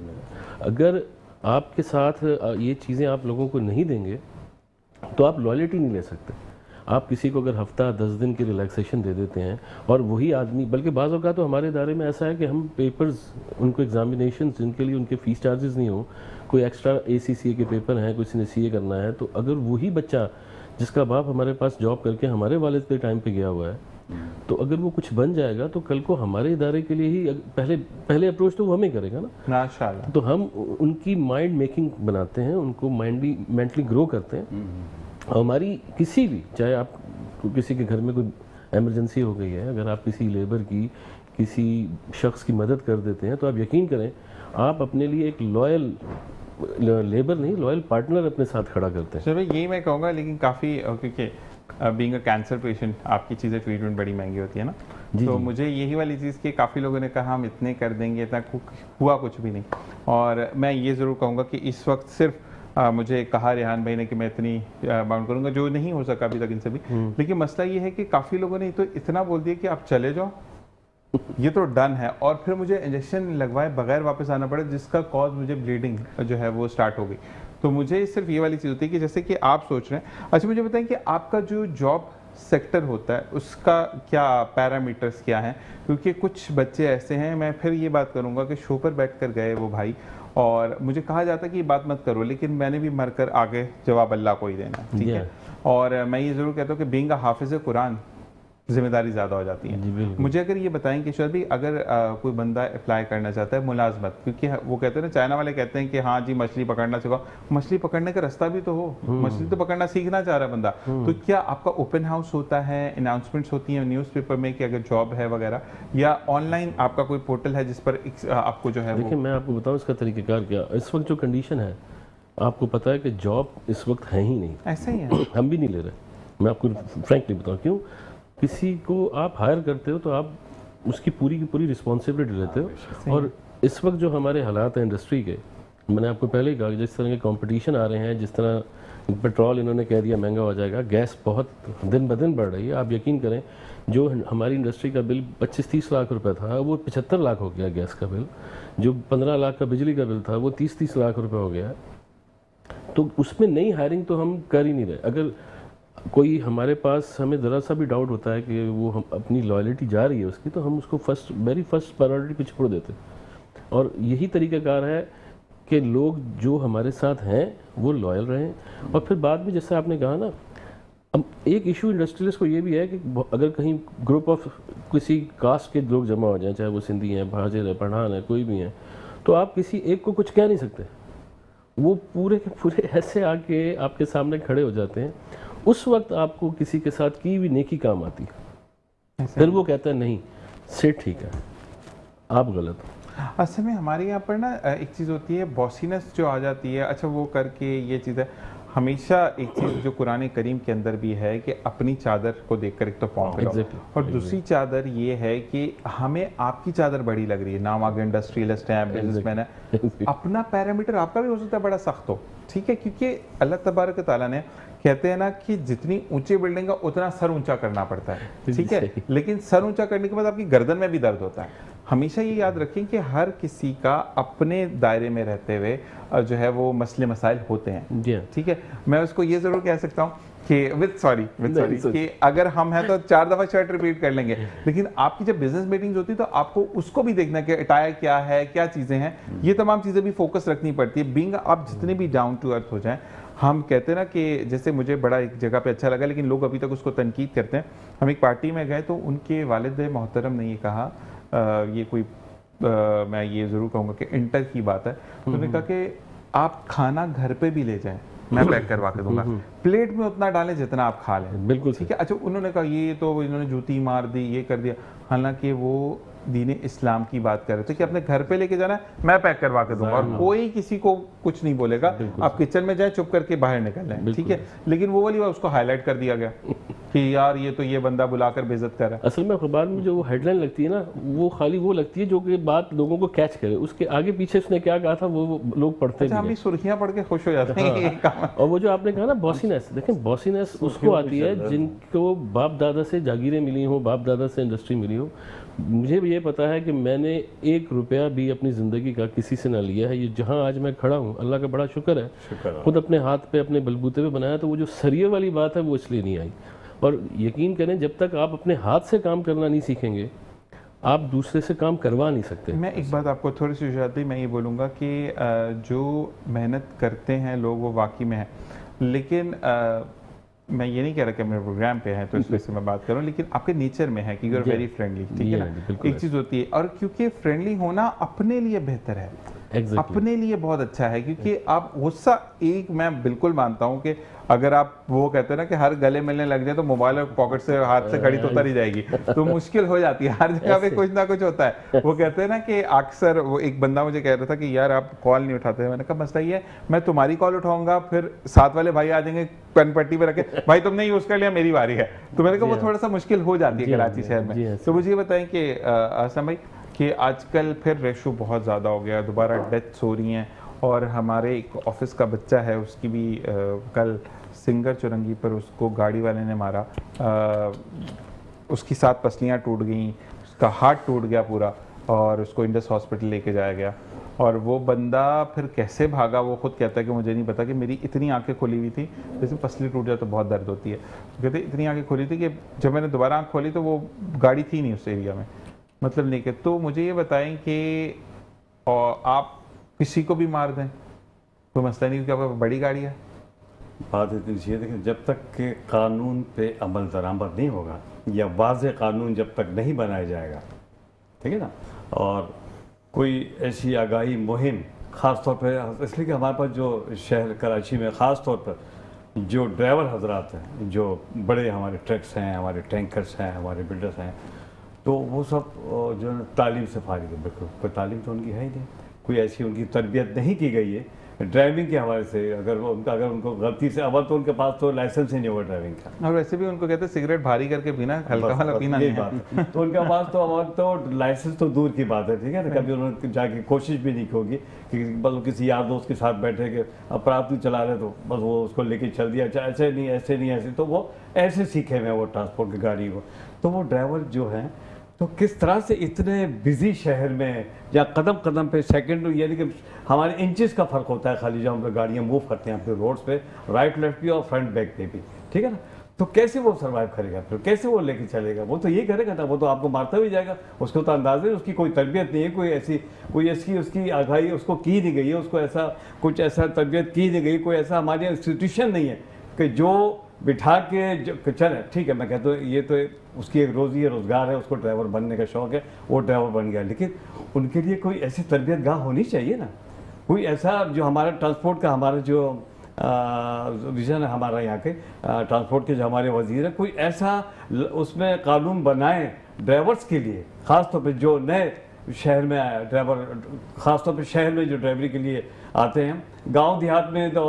अगर आपके साथ ये चीज़ें आप लोगों को नहीं देंगे तो आप लॉयल्टी नहीं ले सकते। आप किसी को अगर हफ्ता 10 दिन की रिलैक्सेशन दे देते हैं और वही आदमी, बल्कि बाज़ औक़ात तो हमारे इदारे में ऐसा है कि हम पेपर्स, उनको एग्जामिनेशन जिनके लिए उनके फ़ीस चार्जेस नहीं हो, कोई एक्स्ट्रा ACCA के पेपर हैं, किसी ने CA करना है, तो अगर वही बच्चा जिसका बाप हमारे पास जॉब करके हमारे वालिद के टाइम पे गया हुआ है, तो अगर वो कुछ बन जाएगा तो कल को हमारे इदारे के लिए ही पहले अप्रोच तो वो हमें करेगा ना। माशाल्लाह। तो हम उनकी माइंड मेकिंग बनाते हैं, उनको मेंटली ग्रो करते हैं। और हमारी किसी भी, चाहे आप किसी के घर में कोई इमरजेंसी हो गई है, अगर आप किसी लेबर की, किसी शख्स की मदद कर देते हैं, तो आप यकीन करें आप अपने लिए एक लॉयल लेबर नहीं, लॉयल पार्टनर अपने साथ खड़ा करते हैं। चलो यही मैं कहूँगा, लेकिन काफ़ी क्योंकि बीइंग अ कैंसर पेशेंट आपकी चीज़ें ट्रीटमेंट बड़ी महंगी होती है ना, तो मुझे यही वाली चीज़ कि काफ़ी लोगों ने कहा हम इतने कर देंगे, इतना हुआ कुछ भी नहीं। और मैं ये ज़रूर कहूँगा कि इस वक्त सिर्फ मुझे कहा रेहान भाई ने कि मैं इतनी बाउंड करूँगा, जो नहीं हो सका अभी तक इनसे भी। लेकिन मसला ये है कि काफ़ी लोगों ने तो इतना बोल दिया कि आप चले जाओ, ये तो डन है, और फिर मुझे इंजेक्शन लगवाए बगैर वापस आना पड़ा, जिसका कॉज मुझे ब्लीडिंग जो है वो स्टार्ट हो गई। तो मुझे सिर्फ ये वाली चीज़ होती है कि जैसे कि आप सोच रहे हैं। अच्छा मुझे बताएं कि आपका जो जॉब सेक्टर होता है उसका क्या पैरामीटर्स क्या हैं, क्योंकि कुछ बच्चे ऐसे हैं, मैं फिर ये बात करूँगा कि शो पर बैठ कर गए वो भाई, और मुझे कहा जाता है कि ये बात मत करो, लेकिन मैंने भी मरकर आगे जवाब अल्लाह को ही देना है, ठीक है। और मैं ये ज़रूर कहता हूँ कि बीइंग अ हाफिज़ कुरान जिम्मेदारी ज़्यादा हो जाती है। मुझे अगर ये बताएं कि शायद भी अगर कोई बंदा अप्लाई करना चाहता है मुलाजमत, क्योंकि वो कहते हैं ना, चाइना वाले कहते हैं कि हाँ जी मछली पकड़ना सिखाओ, मछली पकड़ने का रास्ता भी तो हो, मछली तो पकड़ना सीखना चाह रहा है बंदा। तो क्या आपका ओपन हाउस होता है, अनाउंसमेंट्स होती हैं न्यूज़पेपर में कि अगर जॉब है वगैरह, या ऑनलाइन आपका कोई पोर्टल है जिस पर आपको जो है? देखिए मैं आपको बताऊँ इसका तरीक़ाकार क्या। इस वक्त जो कंडीशन है, आपको पता है कि जॉब इस वक्त है ही नहीं। ऐसा ही है, हम भी नहीं ले रहे। मैं आपको फ्रैंकली बताऊँ क्यों। किसी को आप हायर करते हो तो आप उसकी पूरी की पूरी रिस्पॉन्सिबिलिटी लेते हो। और इस वक्त जो हमारे हालात हैं इंडस्ट्री के, मैंने आपको पहले ही कहा कि जिस तरह के कंपटीशन आ रहे हैं, जिस तरह पेट्रोल इन्होंने कह दिया महंगा हो जाएगा, गैस बहुत दिन ब दिन बढ़ रही है। आप यकीन करें जो हमारी इंडस्ट्री का बिल 25-30 लाख रुपए था वो 75 लाख हो गया गैस का बिल। जो 15 लाख का बिजली का बिल था वो 30-30 लाख रुपए हो गया। तो उसमें नई हायरिंग तो हम कर ही नहीं रहे। अगर कोई हमारे पास, हमें ज़रा सा भी डाउट होता है कि वो हम अपनी लॉयल्टी जा रही है उसकी, तो हम उसको वेरी फर्स्ट प्रायोरिटी पे छोड़ देते। और यही तरीक़ाकार है कि लोग जो हमारे साथ हैं वो लॉयल रहें। और फिर बाद में जैसे आपने कहा ना, अब एक इशू इंडस्ट्रियलिस्ट को ये भी है कि अगर कहीं ग्रुप ऑफ किसी कास्ट के लोग जमा हो जाएं, चाहे वो सिंधी हैं, बहाजिर है, पठान है, कोई भी हैं, तो आप किसी एक को कुछ कह नहीं सकते। वो पूरे के पूरे ऐसे आके आपके सामने खड़े हो जाते हैं। उस वक्त आपको किसी के साथ की भी नेकी काम आती है, फिर वो कहता है नहीं से ठीक है, आप गलत हो। असल में हमारे यहाँ पर ना एक चीज़ होती है बॉसीनेस जो आ जाती है। अच्छा वो करके ये चीज़ है, हमेशा एक चीज़ जो कुरान करीम के अंदर भी है कि अपनी चादर को देखकर एक तो पाँव फैलाओ, और दूसरी चादर ये है कि हमें आपकी चादर बड़ी लग रही है, नाम आगे इंडस्ट्रियलिस्ट है, बिजनेसमैन है, अपना पैरामीटर आपका भी हो सकता है बड़ा सख्त हो, ठीक है, क्योंकि अल्लाह तबारक तआला ने कहते हैं ना कि जितनी ऊंची बिल्डिंग का उतना सर ऊंचा करना पड़ता है, ठीक है, लेकिन सर ऊंचा करने के बाद आपकी गर्दन में भी दर्द होता है। हमेशा ये याद रखें कि हर किसी का अपने दायरे में रहते हुए जो है वो मसले मसाइल होते हैं, ठीक है। मैं उसको ये ज़रूर कह सकता हूँ कि विद सॉरी कि अगर हम हैं तो 4 दफ़ा शर्ट रिपीट कर लेंगे, लेकिन आपकी जब बिजनेस मीटिंग्स होती है तो आपको उसको भी देखना है कि अटायर क्या है, क्या चीज़ें हैं, ये तमाम चीज़ें भी फोकस रखनी पड़ती है। बीइंग आप जितने भी डाउन टू अर्थ हो जाएं, हम कहते हैं ना कि जैसे मुझे बड़ा एक जगह पे अच्छा लगा, लेकिन लोग अभी तक उसको तनकीद करते हैं। हम एक पार्टी में गए तो उनके वालिद मोहतरम ने ये कहा, ये कोई मैं ये ज़रूर कहूँगा कि इंटर की बात है, तो उन्होंने कहा कि आप खाना घर पे भी ले जाएं, मैं पैक करवा के दूंगा, प्लेट में उतना डालें जितना आप खा लें, बिल्कुल ठीक है। अच्छा उन्होंने कहा ये तो इन्होंने जूती मार दी, ये कर दिया, हालांकि वो दीन इस्लाम की बात कर रहे थे कि अपने घर पे लेके जाना है, मैं पैक करवा के दूंगा और कोई किसी को कुछ नहीं बोलेगा, आप किचन में जाए चुप करके बाहर निकल जाए, ठीक है। लेकिन वो वाली बात उसको हाईलाइट कर दिया गया कि यार ये तो ये बंदा बुलाकर बेइज्जत कर रहा है। असल में अखबार में जो हेडलाइन लगती है ना, वो खाली वो लगती है जो कि बात लोगों को कैच करे, उसके आगे पीछे उसने क्या कहा था वो लोग पढ़ते अच्छा, हम भी सुर्खियां पढ़ के खुश हो जाते हैं। और वो जो आपने कहा ना बॉसीनेस, देखें बॉसीनेस उसको आती है जिनको बाप दादा से जागीरें मिली हो, बाप दादा से इंडस्ट्री मिली हो। मुझे भी ये पता है कि मैंने 1 रुपया भी अपनी ज़िंदगी का किसी से ना लिया है। ये जहाँ आज मैं खड़ा हूँ अल्लाह का बड़ा शुक्र है, खुद अपने हाथ पे अपने बलबूते पे बनाया, तो वो जो सरिये वाली बात है वो इसलिए नहीं आई। और यकीन करें जब तक आप अपने हाथ से काम करना नहीं सीखेंगे आप दूसरे से काम करवा नहीं सकते। मैं एक बात आपको थोड़ी सी शुरुआती मैं ये बोलूँगा कि जो मेहनत करते हैं लोग वो वाकई में है, लेकिन मैं ये नहीं कह रहा कि मेरे प्रोग्राम पे है तो इस वजह से मैं बात करूं, लेकिन आपके नेचर में है कि यू आर वेरी फ्रेंडली, ठीक है जी, ना। बिल्कुल एक चीज़ होती है, और क्योंकि फ्रेंडली होना अपने लिए बेहतर है, एग्जैक्टली। अपने लिए बहुत अच्छा है, क्योंकि आप गुस्सा, एक मैं बिल्कुल मानता हूं कि अगर आप वो कहते हैं ना कि हर गले मिलने लग जाए तो मोबाइल और पॉकेट से हाथ से घड़ी तो उतर ही जाएगी, तो मुश्किल हो जाती है। हर जगह पे कुछ ना कुछ होता है। वो कहते हैं ना कि अक्सर, वो एक बंदा मुझे कह रहा था कि यार आप कॉल नहीं उठाते। मैंने कहा मसला ये है, मैं तुम्हारी कॉल उठाऊंगा, फिर साथ वाले भाई आ जाएंगे पेन पट्टी पे रखे, भाई तुमने यूज कर लिया, मेरी बारी है। तो मैंने कहा वो थोड़ा सा मुश्किल हो जाती है कराची शहर में। तो मुझे ये बताएं कि आसम भाई, कि आजकल फिर रेशो बहुत ज़्यादा हो गया, दोबारा डेथ्स हो रही हैं, और हमारे एक ऑफिस का बच्चा है, उसकी भी कल सिंगर चुरंगी पर उसको गाड़ी वाले ने मारा, उसकी 7 पसलियाँ टूट गई, उसका हार्ट टूट गया पूरा, और उसको इंडस हॉस्पिटल लेके जाया गया। और वो बंदा फिर कैसे भागा वो खुद कहता है कि मुझे नहीं पता, कि मेरी इतनी आंखें खुली हुई थी, जैसे पसली टूट जाए तो बहुत दर्द होती है, तो कहते इतनी आंखें खुली थी कि जब मैंने दोबारा आँख खोली तो वो गाड़ी थी नहीं उस एरिया में, मतलब नहीं। कि तो मुझे ये बताएं कि आप किसी को भी मार दें कोई मसला नहीं, क्योंकि आपका बड़ी गाड़ी है। बात इतनी सी है, देखिए जब तक के कानून पे अमल दरामद नहीं होगा, या वाज़े कानून जब तक नहीं बनाया जाएगा, ठीक है ना, और कोई ऐसी आगाही मुहिम, ख़ास तौर पर इसलिए कि हमारे पास जो शहर कराची में ख़ास तौर पर जो ड्राइवर हजरात हैं, जो बड़े हमारे ट्रक्स हैं, हमारे टैंकर्स हैं, हमारे बिल्डर्स हैं, तो वो सब जो है तालीम से फारिग है, बिल्कुल कोई तालीम तो उनकी है ही नहीं, कोई ऐसी उनकी तरबियत नहीं की गई है ड्राइविंग के हवाले से। अगर उनको गलती से, अव्वल तो उनके पास तो लाइसेंस ही नहीं होगा ड्राइविंग का, और वैसे भी उनको कहते हैं सिगरेट भारी करके पीना, हल्का वाला पीना यही नहीं है। बात है। तो उनके पास तो अव्वल तो लाइसेंस तो दूर की बात है, ठीक है ना, कभी उन्होंने जाके कोशिश भी नहीं की होगी कि बस किसी यार दोस्त के साथ बैठे कि अपराध तू चला रहे तो बस वो उसको लेके चल दिया, अच्छा ऐसे नहीं ऐसे नहीं ऐसे, तो वो ऐसे सीखे हुए वो ट्रांसपोर्ट की गाड़ी को। तो वो ड्राइवर जो है, तो किस तरह से इतने बिजी शहर में, या कदम कदम पे सेकंड, यानी कि हमारे इंचेस का फ़र्क होता है खाली जब हम लोग गाड़ियाँ मूव करते हैं अपने रोड्स पे, राइट लेफ्ट भी और फ्रंट बैक पे भी, ठीक है ना। तो कैसे वो सर्वाइव करेगा, फिर कैसे वो लेके चलेगा, वो तो ये करेगा ना, वो तो आपको मारता भी जाएगा, उसको तो अंदाज़ है, उसकी कोई तरबियत नहीं है, कोई ऐसी उसकी आगाही उसको की नहीं गई है, उसको ऐसा कुछ ऐसा तरबियत की नहीं गई, कोई ऐसा हमारे इंस्टीट्यूशन नहीं है कि जो बिठा के चले, ठीक है, मैं कहता हूँ ये तो उसकी एक रोज़ी है, रोज़गार है, उसको ड्राइवर बनने का शौक़ है, वो ड्राइवर बन गया, लेकिन उनके लिए कोई ऐसी तरबियत गाह होनी चाहिए ना, कोई ऐसा जो हमारा ट्रांसपोर्ट का, हमारा जो विजन है हमारा यहाँ के ट्रांसपोर्ट के जो हमारे वजीर हैं, कोई ऐसा उसमें कानून बनाए ड्राइवर्स के लिए, ख़ास तौर पर जो नए शहर में आया ड्राइवर, ख़ासतौर पे शहर में जो ड्राइवरी के लिए आते हैं, गांव देहात में तो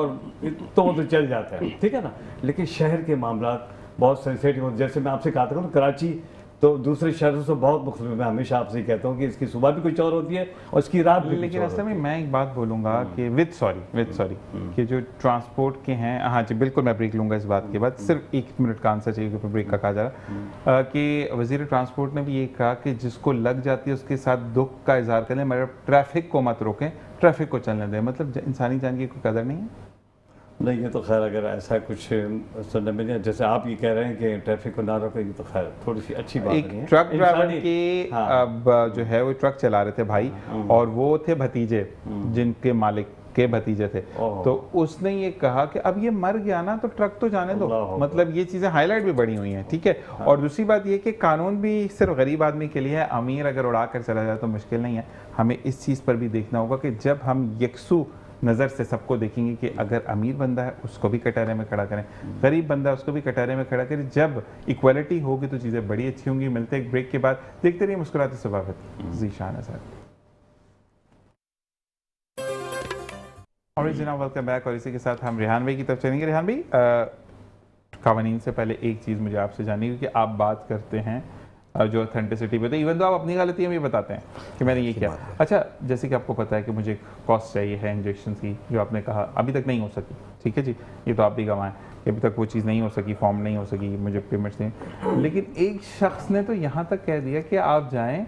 वो तो चल जाता है, ठीक है ना, लेकिन शहर के मामला बहुत सेंसिटिव होते, जैसे मैं आपसे कहा था ना, कराची तो दूसरे शहरों से बहुत मुख्तलिफ। मैं हमेशा आपसे कहता हूँ कि इसकी सुबह भी कुछ और होती है और इसकी रात भी। लेकिन असल में मैं एक बात बोलूँगा कि विद सॉरी कि जो ट्रांसपोर्ट के हैं, हाँ जी बिल्कुल मैं ब्रेक लूँगा इस बात के बाद, सिर्फ 1 मिनट का आंसर चाहिए क्योंकि ब्रेक का कहा जा रहा कि वज़ीर ट्रांसपोर्ट ने भी ये कहा कि जिसको लग जाती है उसके साथ दुख का इजहार करें, मगर ट्रैफिक को मत रोकें, ट्रैफिक को चलने दें। मतलब इंसानी जान की कोई कदर नहीं है। नहीं, ये तो खैर अगर ऐसा कुछ सुनने में नहीं, जैसे आप ये कह रहे हैं कि ट्रैफिक को ना रोकेगी, तो खैर थोड़ी सी अच्छी बात नहीं है। एक ट्रक ड्राइवर के हाँ। अब जो है वो ट्रक चला रहे थे भाई, और वो थे भतीजे जिनके मालिक के भतीजे थे, तो उसने ये कहा कि अब ये मर गया ना तो ट्रक तो जाने दो। मतलब ये चीज़ें हाईलाइट भी बड़ी हुई हैं, ठीक है। और दूसरी बात ये कि कानून भी सिर्फ गरीब आदमी के लिए है, अमीर अगर उड़ा कर चला जाए तो मुश्किल नहीं है। हमें इस चीज़ पर भी देखना होगा कि जब हम यकसू नज़र से सबको देखेंगे कि अगर अमीर बंदा है उसको भी कटहरे में खड़ा करें, गरीब बंदा है उसको भी कटहरे में खड़ा करें, जब इक्वालिटी होगी तो चीज़ें बड़ी अच्छी होंगी। मिलते एक ब्रेक के बाद, देखते रहिए मुस्कुराते सबावत ज़ीशान सर। और जनाब वेलकम बैक, और इसी के साथ हम रेहान भाई की तरफ चलेंगे। रेहान भाई, कवानीन से पहले एक चीज़ मुझे आपसे जाननी है कि आप बात करते हैं जो ऑथेंटिसिटी पे, तो इवन तो आप अपनी गलतियाँ भी बताते हैं कि मैंने ये किया। अच्छा, जैसे कि आपको पता है कि मुझे कॉस्ट चाहिए है इंजेक्शन की, जो आपने कहा अभी तक नहीं हो सकी, ठीक है जी, ये तो आप भी गवाएं कि अभी तक वो चीज़ नहीं हो सकी, फॉर्म नहीं हो सकी, मुझे पेमेंट्स नहीं। लेकिन एक शख्स ने तो यहाँ तक कह दिया कि आप जाएँ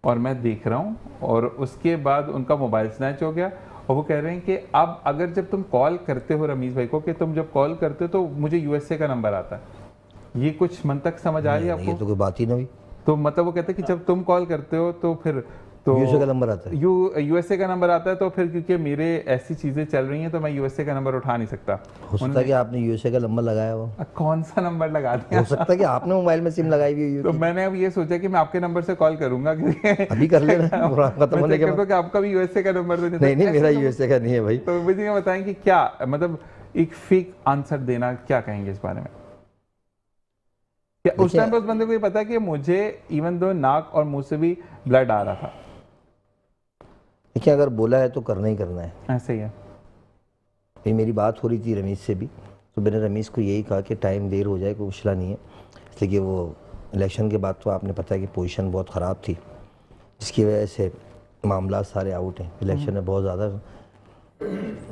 और मैं देख रहा हूँ, और उसके बाद उनका मोबाइल स्नैच हो गया, और वो कह रहे हैं कि अब अगर जब तुम कॉल करते हो रमीज़ भाई को, कि तुम जब कॉल करते हो तो मुझे यूएसए का नंबर आता है। ये कुछ मंतक समझ आ रही है आपको? ये तो कोई बात ही नहीं हुई। तो मतलब वो कहते हैं कि जब तुम कॉल करते हो तो फिर तो यूएसए का नंबर आता है। यूएसए का नंबर आता है, तो फिर क्योंकि मेरे ऐसी चीज़ें चल रही हैं तो मैं यूएसए का नंबर उठा नहीं सकता। हो सकता है कि आपने यूएसए का नंबर लगाया हो। कौन सा नंबर लगा दिया? हो सकता है कि आपने मोबाइल में सिम लगाई हुई तो हो। मैंने अब ये सोचा कि मैं आपके नंबर से कॉल करूंगा क्योंकि अभी कर लेना प्रोग्राम खत्म होने के बाद। कि आपका भी यूएसए का नंबर तो नहीं नहीं, मेरा यूएसए का नहीं है भाई। तो मुझे ये बताएं कि क्या मतलब एक फेक आंसर देना, क्या कहेंगे इस बारे में? क्या उस टाइम पे उस बंदे को ये पता है कि मुझे इवन दो नाक और मुंह से भी ब्लड आ रहा था? देखिए, अगर बोला है तो करना ही करना है। ऐसे ही है। ये मेरी बात हो रही थी रमेश से भी, तो मैंने रमेश को यही कहा कि टाइम देर हो जाए कोई मसला नहीं है, इसलिए कि वो इलेक्शन के बाद तो आपने पता है कि पोजीशन बहुत ख़राब थी, जिसकी वजह से मामला सारे आउट हैं। इलेक्शन में बहुत ज़्यादा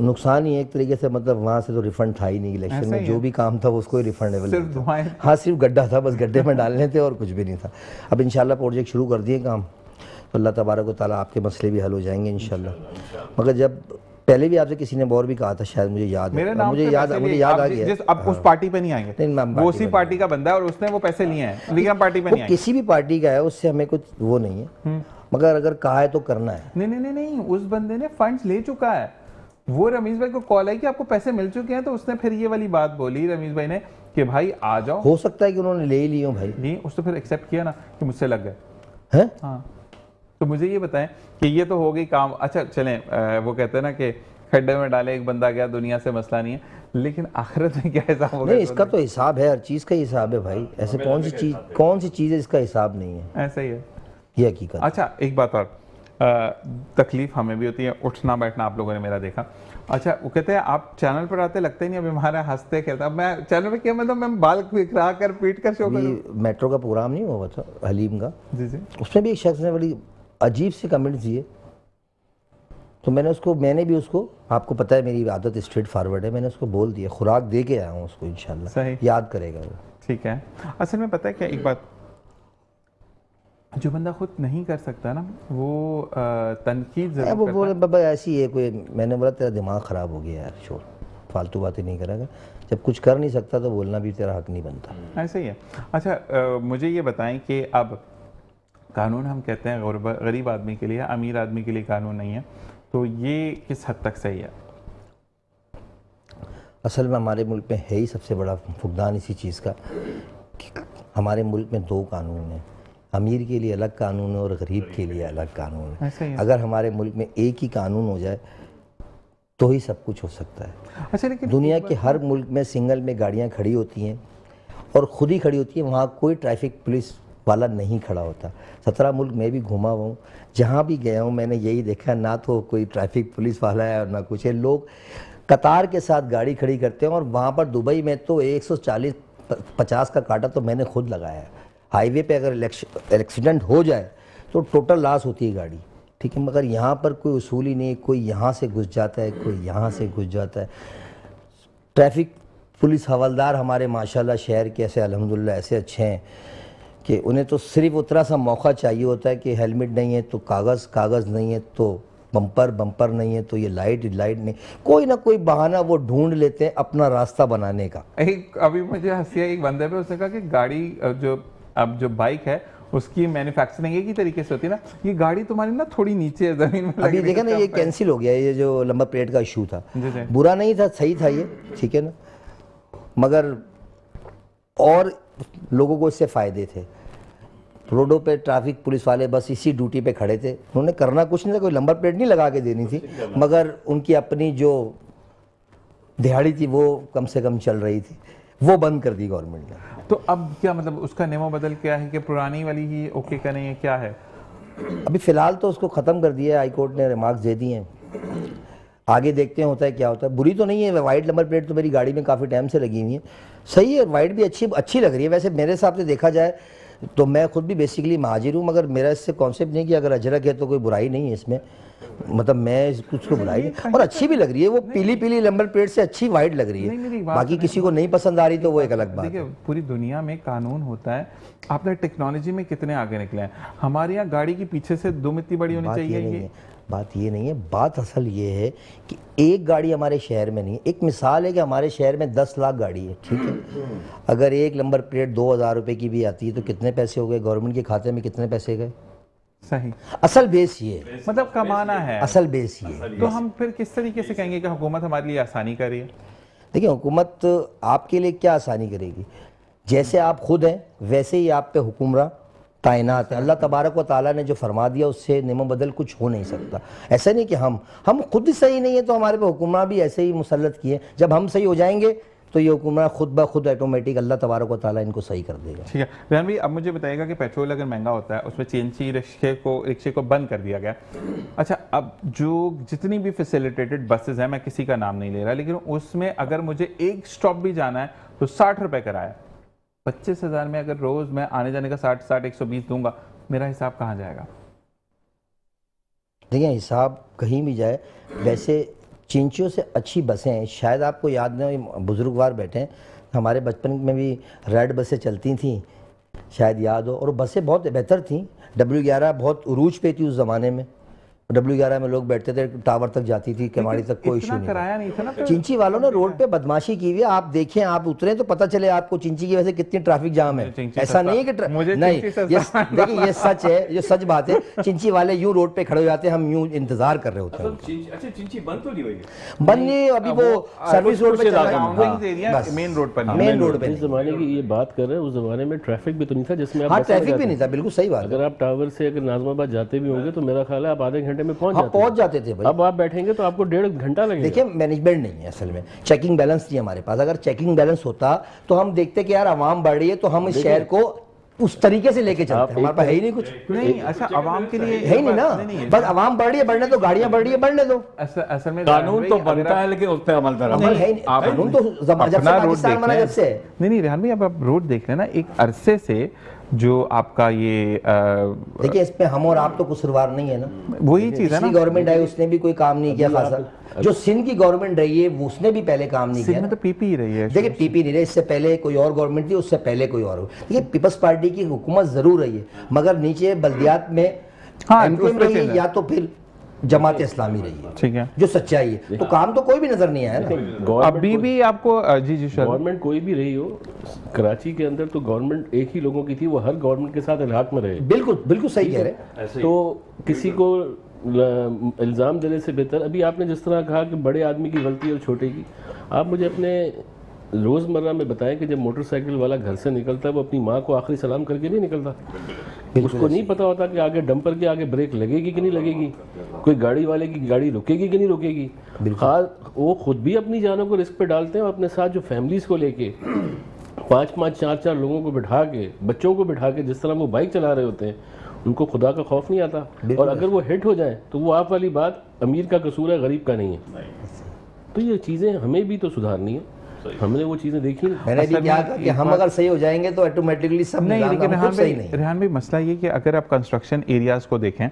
नुकसान ही है एक तरीके से, मतलब वहाँ से तो रिफंड था ही नहीं। इलेक्शन में जो भी काम था उसको ही रिफंडेबल सिर्फ दुआएं। हाँ, सिर्फ गड्ढा था, बस गड्ढे में डालने थे और कुछ भी नहीं था। अब इंशाल्लाह प्रोजेक्ट शुरू कर दिए काम, तो अल्लाह तबारक व तआला आपके मसले भी हल हो जाएंगे इंशाल्लाह। मगर जब पहले भी आपसे किसी ने और भी कहा था, शायद मुझे याद है, मुझे याद आ गया। अब उस पार्टी पे नहीं आएंगे, नहीं, वो उसी पार्टी का बंदा है और उसने वो पैसे लिए हैं, लेकिन हम पार्टी पे नहीं आएंगे। किसी भी पार्टी का है, उससे हमें कुछ वो नहीं है, मगर अगर कहा है तो करना है। नहीं नहीं नहीं नहीं, उस बंदे ने फंड्स ले चुका है। वो रमीश भाई को कॉल आई कि आपको पैसे मिल चुके हैं, तो उसने फिर ये वाली बात बोली रमीश भाई ने कि भाई आ जाओ। हो सकता है कि उन्होंने ले ही लिए हो भाई। नहीं, उसने फिर एक्सेप्ट किया ना कि मुझसे लग गए हैं। हाँ, तो मुझे ये बताएं कि ये तो हो गई काम। अच्छा चलें, वो कहते हैं ना कि खड्डे में डाले एक बंदा गया, दुनिया से मसला नहीं है, लेकिन आखिरत में क्या हिसाब होगा? नहीं, इसका तो हिसाब है, हर चीज़ का हिसाब है भाई। ऐसे कौन सी चीज़ है जिसका हिसाब नहीं है? ऐसा ही है, ये हकीकत। अच्छा एक बात और, तकलीफ हमें भी होती है, उठना बैठना आप लोगों ने मेरा देखा। अच्छा, वो कहते हैं आप चैनल पर आते लगते ही नहीं, अभी हमारे हंसते खेलता। अब मैं चैनल पे क्या, मतलब मैं बाल बिखरा कर पीट कर शो करूं? मेट्रो का प्रोग्राम नहीं हुआ था हलीम का, जी जी, उसमें भी एक शख्स ने बड़ी अजीब से कमेंट दिए, तो मैंने भी उसको, आपको पता है मेरी आदत स्ट्रेट फॉरवर्ड है, मैंने उसको बोल दिया, खुराक दे के आया हूँ उसको, इंशाल्लाह याद करेगा वो। ठीक है। असल में पता है क्या, एक बात, जो बंदा खुद नहीं कर सकता ना, वो तनकीद जरूर वो करता बोले बाबा ऐसी है कोई, मैंने बोला तेरा दिमाग ख़राब हो गया यार, छोड़, फालतू बातें नहीं करेगा। जब कुछ कर नहीं सकता तो बोलना भी तेरा हक नहीं बनता। ऐसा ही है। अच्छा, मुझे ये बताएं कि अब कानून हम कहते हैं गरीब आदमी के लिए, अमीर आदमी के लिए कानून नहीं है, तो ये किस हद तक सही है? असल में हमारे मुल्क में है ही सबसे बड़ा फुकदान इसी चीज़ का कि हमारे मुल्क में दो कानून हैं, अमीर के लिए अलग कानून है और गरीब के लिए अलग कानून है। अगर हमारे मुल्क में एक ही कानून हो जाए तो ही सब कुछ हो सकता है। अच्छा, लेकिन दुनिया के हर मुल्क में सिंगल में गाड़ियाँ खड़ी होती हैं और ख़ुद ही खड़ी होती हैं, वहाँ कोई ट्रैफिक पुलिस वाला नहीं खड़ा होता। 17 मुल्क मैं भी घूमा हुआ हूँ, जहाँ भी गया हूँ मैंने यही देखा, ना तो कोई ट्रैफिक पुलिस वाला है और ना कुछ है। लोग कतार के साथ गाड़ी खड़ी करते हैं, और वहाँ पर दुबई में तो 140-50 का काटा तो मैंने खुद लगाया है। हाईवे पे अगर एक्सीडेंट हो जाए तो टोटल लॉस होती है गाड़ी, ठीक है, मगर यहाँ पर कोई उसूल ही नहीं, कोई यहाँ से घुस जाता है, कोई यहाँ से घुस जाता है। ट्रैफिक पुलिस हवलदार हमारे माशाल्लाह शहर के ऐसे अल्हम्दुलिल्लाह ऐसे अच्छे हैं कि उन्हें तो सिर्फ उतना सा मौका चाहिए होता है कि हेलमेट नहीं है तो कागज़ नहीं है तो बम्पर नहीं है तो ये लाइट नहीं, कोई ना कोई बहाना वो ढूंढ लेते हैं अपना रास्ता बनाने का। एक अभी मुझे हंसी आई, एक बंदे पे उसने कहा कि गाड़ी जो बाइक है उसकी मैन्युफैक्चरिंग एक ही तरीके से होती है ना, ये गाड़ी तुम्हारी ना थोड़ी नीचे है ज़मीन में। अभी देखा ना, ये कैंसिल हो गया, ये जो नंबर प्लेट का इशू था, बुरा नहीं था, सही था ये, ठीक है ना, मगर और लोगों को इससे फ़ायदे थे। रोडों पे ट्रैफिक पुलिस वाले बस इसी ड्यूटी पे खड़े थे, उन्होंने करना कुछ नहीं था, कोई नंबर प्लेट नहीं लगा के देनी थी, मगर उनकी अपनी जो दिहाड़ी थी वो कम से कम चल रही थी, वो बंद कर दी गवर्नमेंट ने। तो अब क्या मतलब उसका नेमो बदल क्या है कि पुरानी वाली ही ओके करेंगे, क्या है? अभी फ़िलहाल तो उसको ख़त्म कर दिया है, हाई कोर्ट ने रिमार्क्स दे दिए हैं, आगे देखते हैं होता है क्या होता है। बुरी तो नहीं है, वाइट नंबर प्लेट तो मेरी गाड़ी में काफ़ी टाइम से लगी हुई है, सही है, वाइट भी अच्छी लग रही है। वैसे मेरे हिसाब से देखा जाए तो मैं खुद भी बेसिकली महाजिर हूँ, मगर मेरा इससे कॉन्सेप्ट नहीं कि अगर अजरक है तो कोई बुराई नहीं है इसमें, मतलब मैं कुछ को बुराई नहीं, और अच्छी भी लग रही है, वो पीली नंबर प्लेट से अच्छी वाइट लग रही है। बाकी किसी को नहीं पसंद आ रही तो वो एक अलग बात है। देखिए, पूरी दुनिया में कानून होता है, आपने टेक्नोलॉजी में कितने आगे निकले हैं। हमारे यहाँ गाड़ी की पीछे से दुम इतनी बड़ी होनी चाहिए। बात ये नहीं है, बात असल ये है कि एक गाड़ी हमारे शहर में नहीं है। एक मिसाल है कि हमारे शहर में 10 लाख गाड़ी है, ठीक है, अगर एक नंबर प्लेट 2000 रुपये की भी आती है तो कितने पैसे हो गए, गवर्नमेंट के खाते में कितने पैसे गए? सही, असल बेस ये है, मतलब कमाना है। असल बेस ये है। तो हम फिर किस तरीके से कहेंगे कि हुकूमत हमारे लिए आसानी कर रही है? देखिए हुकूमत आपके लिए क्या आसानी करेगी, जैसे आप खुद हैं वैसे ही आप पे हुक्मरान तैनात है। अल्लाह तबारक व ताला ने जो फरमा दिया उससे निमो बदल कुछ हो नहीं सकता। ऐसा नहीं कि हम खुद ही सही नहीं है तो हमारे पे हुक्मरान भी ऐसे ही मुसल्लत किए। जब हम सही हो जाएंगे तो ये हुक्मरान खुद ब खुद ऑटोमेटिक अल्लाह तबारक व ताला इनको सही कर देगा। ठीक है रेहान भाई, अब मुझे बताइएगा कि पेट्रोल अगर महंगा होता है उसमें सीएनजी रिक्शे को बंद कर दिया गया। अच्छा, अब जो जितनी भी फैसिलिटेटेड बसेस हैं, मैं किसी का नाम नहीं ले रहा, लेकिन उसमें अगर मुझे एक स्टॉप भी जाना है तो 60 रुपये किराया। 25,000 में अगर रोज मैं आने जाने का 60 120 दूंगा, मेरा हिसाब कहाँ जाएगा? देखिए हिसाब कहीं भी जाए, वैसे चिंचियों से अच्छी बसें हैं। शायद आपको याद नहीं हो, बुजुर्गवार बैठे हैं, हमारे बचपन में भी रेड बसें चलती थीं, शायद याद हो, और बसें बहुत बेहतर थीं। W11 बहुत उरूज पे थी उस ज़माने में। W11 में लोग बैठते थे, टावर तक जाती थी, केवाड़ी तक, कोई इशू नहीं कराया नहीं था ना। तो चिंची वालों ने रोड पे बदमाशी की हुई है। आप देखें, आप उतरे तो पता चले आपको चिंची की वजह से कितनी ट्रैफिक जाम है। ऐसा नहीं है कि नहीं, देखिए ये सच है, ये सच बात है। चिंची वाले यूं रोड पे खड़े हो जाते हैं, हम यूं इंतजार कर रहे होते हैं। अच्छा, चिंची बंद तो नहीं हुई? बंद नहीं, अभी वो सर्विस रोड पे चल रहा है, मेन रोड पर, मेन रोड पे। जिस जमाने की ये बात कर रहे हैं उस जमाने में ट्रैफिक भी तो नहीं था जिसमें हाँ, ट्रैफिक भी नहीं था, बिल्कुल सही बात है। अगर आप टावर से अगर नाजमाबाद जाते भी होंगे तो मेरा ख्याल है आप आधे घंटे में पहुंच जाते थे भाई। अब आप बैठेंगे तो आपको 1.5 घंटा लगेगा। देखिए मैनेजमेंट नहीं है असल में, चेकिंग बैलेंस नहीं है हमारे पास। अगर चेकिंग बैलेंस होता तो हम देखते कि यार आवाम बढ़ रही है तो हम इस शहर को उस तरीके से लेके चलते हैं। हमारे पास है ही नहीं कुछ। नहीं, अच्छा आवाम के लिए है ही नहीं ना, बस आवाम बढ़ रही है, बढ़ने दो, गाड़ियां बढ़ रही है, बढ़ने दो। असल में कानून तो बनता है लेकिन उस पर अमल अमल है ही नहीं। कानून तो जब से पाकिस्तान बना जब से है। नहीं रेहान भाई, अब आप रोड देख लेना, एक अरसे से जो आपका ये देखिए इसमें हम और आप तो कसूरवार नहीं है ना, वही चीज है ना। गवर्नमेंट आई उसने भी कोई काम नहीं किया खासा। जो सिंध की गवर्नमेंट रही है उसने भी पहले काम नहीं किया। तो पीपी रही है। देखिए पीपी नहीं रही, इससे पहले कोई और गवर्नमेंट थी, उससे पहले कोई और। देखिए पीपल्स पार्टी की हुकूमत जरूर रही है, मगर नीचे बल्दियात में एमक्यूएम रही है या तो फिर जमात इस्लामी रही है। ठीक है, जो सच्चाई है, तो काम तो कोई भी नजर नहीं आया ना। अभी भी आपको जी गवर्नमेंट कोई भी रही हो, कराची के अंदर तो गवर्नमेंट एक ही लोगों की थी, वो हर गवर्नमेंट के साथ इलाक में रहे। बिल्कुल बिल्कुल सही कह रहे हैं। तो किसी को इल्ज़ाम देने से बेहतर, अभी आपने जिस तरह कहा कि बड़े आदमी की गलती और छोटे की, आप मुझे अपने रोज़मर्रा में बताएं कि जब मोटरसाइकिल वाला घर से निकलता है वो अपनी माँ को आखिरी सलाम करके नहीं निकलता। उसको नहीं पता होता कि आगे डंपर के आगे ब्रेक लगेगी कि नहीं लगेगी, कोई गाड़ी वाले की गाड़ी रुकेगी कि नहीं रुकेगी। खास वो खुद भी अपनी जानों को रिस्क पे डालते हैं और अपने साथ जो फैमिलीज़ को लेके 5-5 4-4 लोगों को बिठा के, बच्चों को बिठा के जिस तरह वो बाइक चला रहे होते हैं, उनको खुदा का खौफ नहीं आता। और अगर वो हिट हो जाए तो वो आप वाली बात अमीर का कसूर है, गरीब का नहीं है। तो ये चीज़ें हमें भी तो सुधारनी है, हमने वो चीज़ें देखी। मैंने भी क्या कहा कि हम अगर सही हो जाएंगे तो ऑटोमेटिकली सब नहीं, लेकिन रेहान भाई मसला ये कि अगर आप कंस्ट्रक्शन एरियाज को देखें,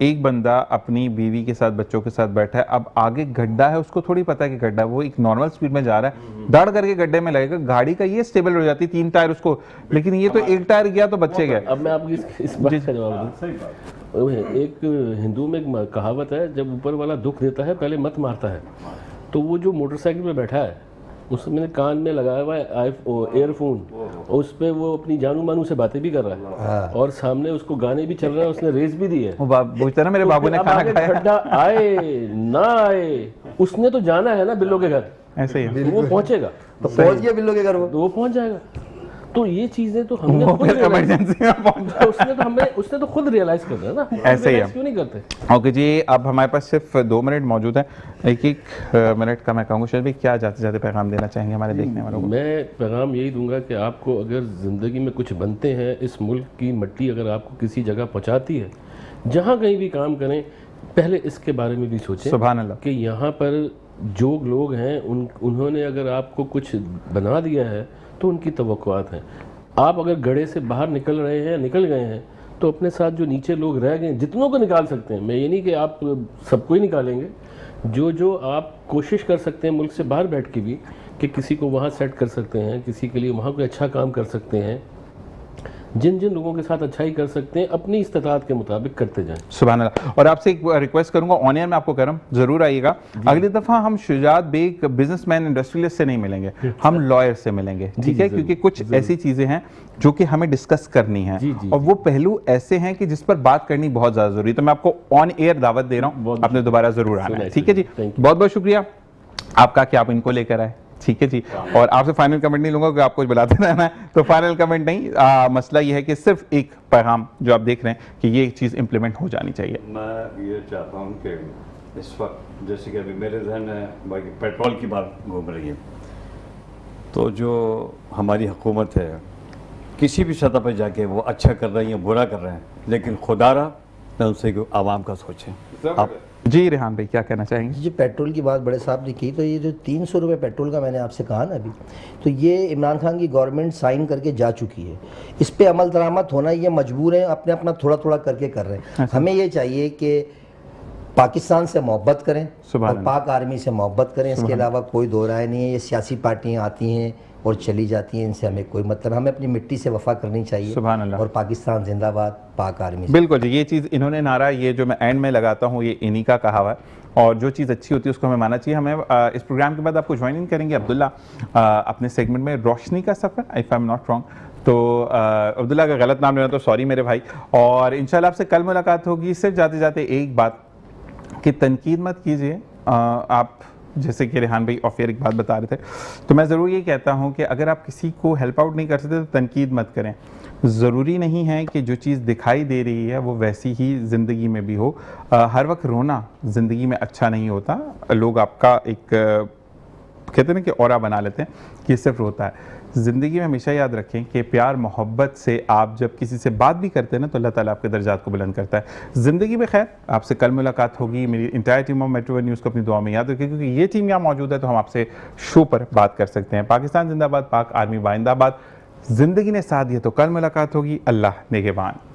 एक बंदा अपनी बीवी के साथ बच्चों के साथ बैठा है, अब आगे गड्ढा है, उसको थोड़ी पता है कि गड्ढा है, वो एक नॉर्मल स्पीड में जा रहा है, दड़ करके गड्ढे में लगेगा, गाड़ी का ये स्टेबल हो जाती है 3 टायर उसको, लेकिन ये तो एक टायर गया तो बच्चे गए। अब मैं आपकी इस बात का जवाब दूं। एक हिंदू में एक कहावत है, जब ऊपर वाला दुख देता है पहले मत मारता है। तो वो जो मोटरसाइकिल पे बैठा है उसमें कान में लगाया हुआ है एयरफोन, उस पे वो अपनी जानू मानू से बातें भी कर रहा है और सामने उसको गाने भी चल रहे हैं, उसने रेस भी दी है। पूछता ना मेरे बाबू ने खाना खाया, खड्डा आए ना आए, उसने तो जाना है ना बिल्लो के घर, ऐसे ही वो पहुंचेगा तो पहुंच गया बिल्लो के घर, वो पहुंच जाएगा। तो ये चीजें तो हमने खुद इमरजेंसी में पहुंचा, उसने तो खुद रियलाइज कर दिया ना, ऐसे ही क्यों नहीं करते। ओके जी, अब हमारे पास सिर्फ 2 मिनट मौजूद है, एक मिनट का मैं कहूँगा शायद भी, क्या जाते जाते पैगाम देना चाहेंगे हमारे देखने वालों को? मैं पैगाम यही दूंगा कि आपको अगर ज़िंदगी में कुछ बनते हैं, इस मुल्क की मिट्टी अगर आपको किसी जगह पहुंचाती है, जहां कहीं भी काम करें, पहले इसके बारे में भी सोचें सुभान अल्लाह कि यहाँ पर जो लोग हैं उन्होंने अगर आपको कुछ बना दिया है तो उनकी तवक्कुआत हैं। आप अगर गड्ढे से बाहर निकल रहे हैं, निकल गए हैं, तो अपने साथ जो नीचे लोग रह गए, जितनों को निकाल सकते हैं, मैं ये नहीं कि आप सबको ही निकालेंगे, जो आप कोशिश कर सकते हैं मुल्क से बाहर बैठ के भी कि किसी को वहाँ सेट कर सकते हैं, किसी के लिए वहाँ कोई अच्छा काम कर सकते हैं, जिन जिन लोगों के साथ अच्छाई कर सकते हैं अपनी इस्तात के मुताबिक करते जाएं। सुभान अल्लाह। और आपसे एक रिक्वेस्ट करूंगा, ऑन एयर में आपको कर रहा हूं, जरूर आइएगा। अगली दफा हम शुजात बेग बिजनेसमैन इंडस्ट्रियलिस्ट से नहीं मिलेंगे, हम लॉयर से मिलेंगे, ठीक है, क्योंकि कुछ ऐसी चीजें हैं जो कि हमें डिस्कस करनी है और वो पहलू ऐसे हैं कि जिस पर बात करनी बहुत ज्यादा जरूरी है। तो मैं आपको ऑन एयर दावत दे रहा हूँ, आपने दोबारा जरूर आना है, ठीक है जी। बहुत बहुत शुक्रिया आपका कि आप इनको लेकर आए, ठीक है जी। और आपसे फाइनल कमेंट नहीं लूंगा कि आप कुछ बुलाते रहना है, तो फाइनल कमेंट नहीं, मसला ये है कि सिर्फ एक पैगाम जो आप देख रहे हैं कि ये चीज़ इंप्लीमेंट हो जानी चाहिए। मैं ये चाहता हूँ कि इस वक्त जैसे कि अभी मेरे जहन में बाकी पेट्रोल की बात घूम रही है, तो जो हमारी हुकूमत है किसी भी सतह पर जाके वो अच्छा कर रही है बुरा कर रहे हैं, लेकिन खुदारा मैं उनसे आवाम का सोचें। आप जी रेहान भाई क्या कहना चाहेंगे? जी पेट्रोल की बात बड़े साहब ने की, तो ये जो 300 रुपये पेट्रोल का मैंने आपसे कहा ना अभी, तो ये इमरान खान की गवर्नमेंट साइन करके जा चुकी है। इस पे अमल दरामद होना ये मजबूर हैं, अपने अपना थोड़ा थोड़ा करके कर रहे हैं। हमें ये चाहिए कि पाकिस्तान से मोहब्बत करें और पाक आर्मी से मोहब्बत करें, इसके अलावा कोई दो राय नहीं है। ये सियासी पार्टियाँ आती हैं और चली जाती हैं, इनसे हमें कोई मतलब, हमें अपनी मिट्टी से वफा करनी चाहिए। सुभान अल्लाह। और पाकिस्तान जिंदाबाद, पाक आर्मी। बिल्कुल जी, ये चीज़ इन्होंने नारा, ये जो मैं एंड में लगाता हूँ, ये इन्हीं का कहा हुआ है और जो चीज़ अच्छी होती है उसको हमें मानना चाहिए। हमें इस प्रोग्राम के बाद आपको ज्वाइन इन करेंगे अब्दुल्ला अपने सेगमेंट में रोशनी का सफ़र, if I am not wrong. तो अब्दुल्ला का गलत नाम लेना तो सॉरी मेरे भाई। और इंशाल्लाह आपसे कल मुलाकात होगी। सिर्फ जाते जाते एक बात कि तनकीद मत कीजिए। आप जैसे कि रेहान भाई ऑफ एयर एक बात बता रहे थे, तो मैं ज़रूर ये कहता हूँ कि अगर आप किसी को हेल्प आउट नहीं कर सकते तो तनकीद मत करें। ज़रूरी नहीं है कि जो चीज़ दिखाई दे रही है वो वैसी ही ज़िंदगी में भी हो। हर वक्त रोना ज़िंदगी में अच्छा नहीं होता। लोग आपका एक कहते हैं ना कि औरा बना लेते हैं कि सिर्फ रोता है। ज़िंदगी में हमेशा याद रखें कि प्यार मोहब्बत से आप जब किसी से बात भी करते हैं ना, तो अल्लाह ताला आपके दर्जात को बुलंद करता है ज़िंदगी में। खैर, आपसे कल मुलाकात होगी। मेरी entire team of metro news को अपनी दुआ में याद रखें, क्योंकि ये टीम यहाँ मौजूद है तो हम आपसे शो पर बात कर सकते हैं। पाकिस्तान जिंदाबाद, पाक आर्मी बाइंदाबाद। ज़िंदगी ने साथ दिया तो कल मुलाकात होगी। अल्लाह निगहबान।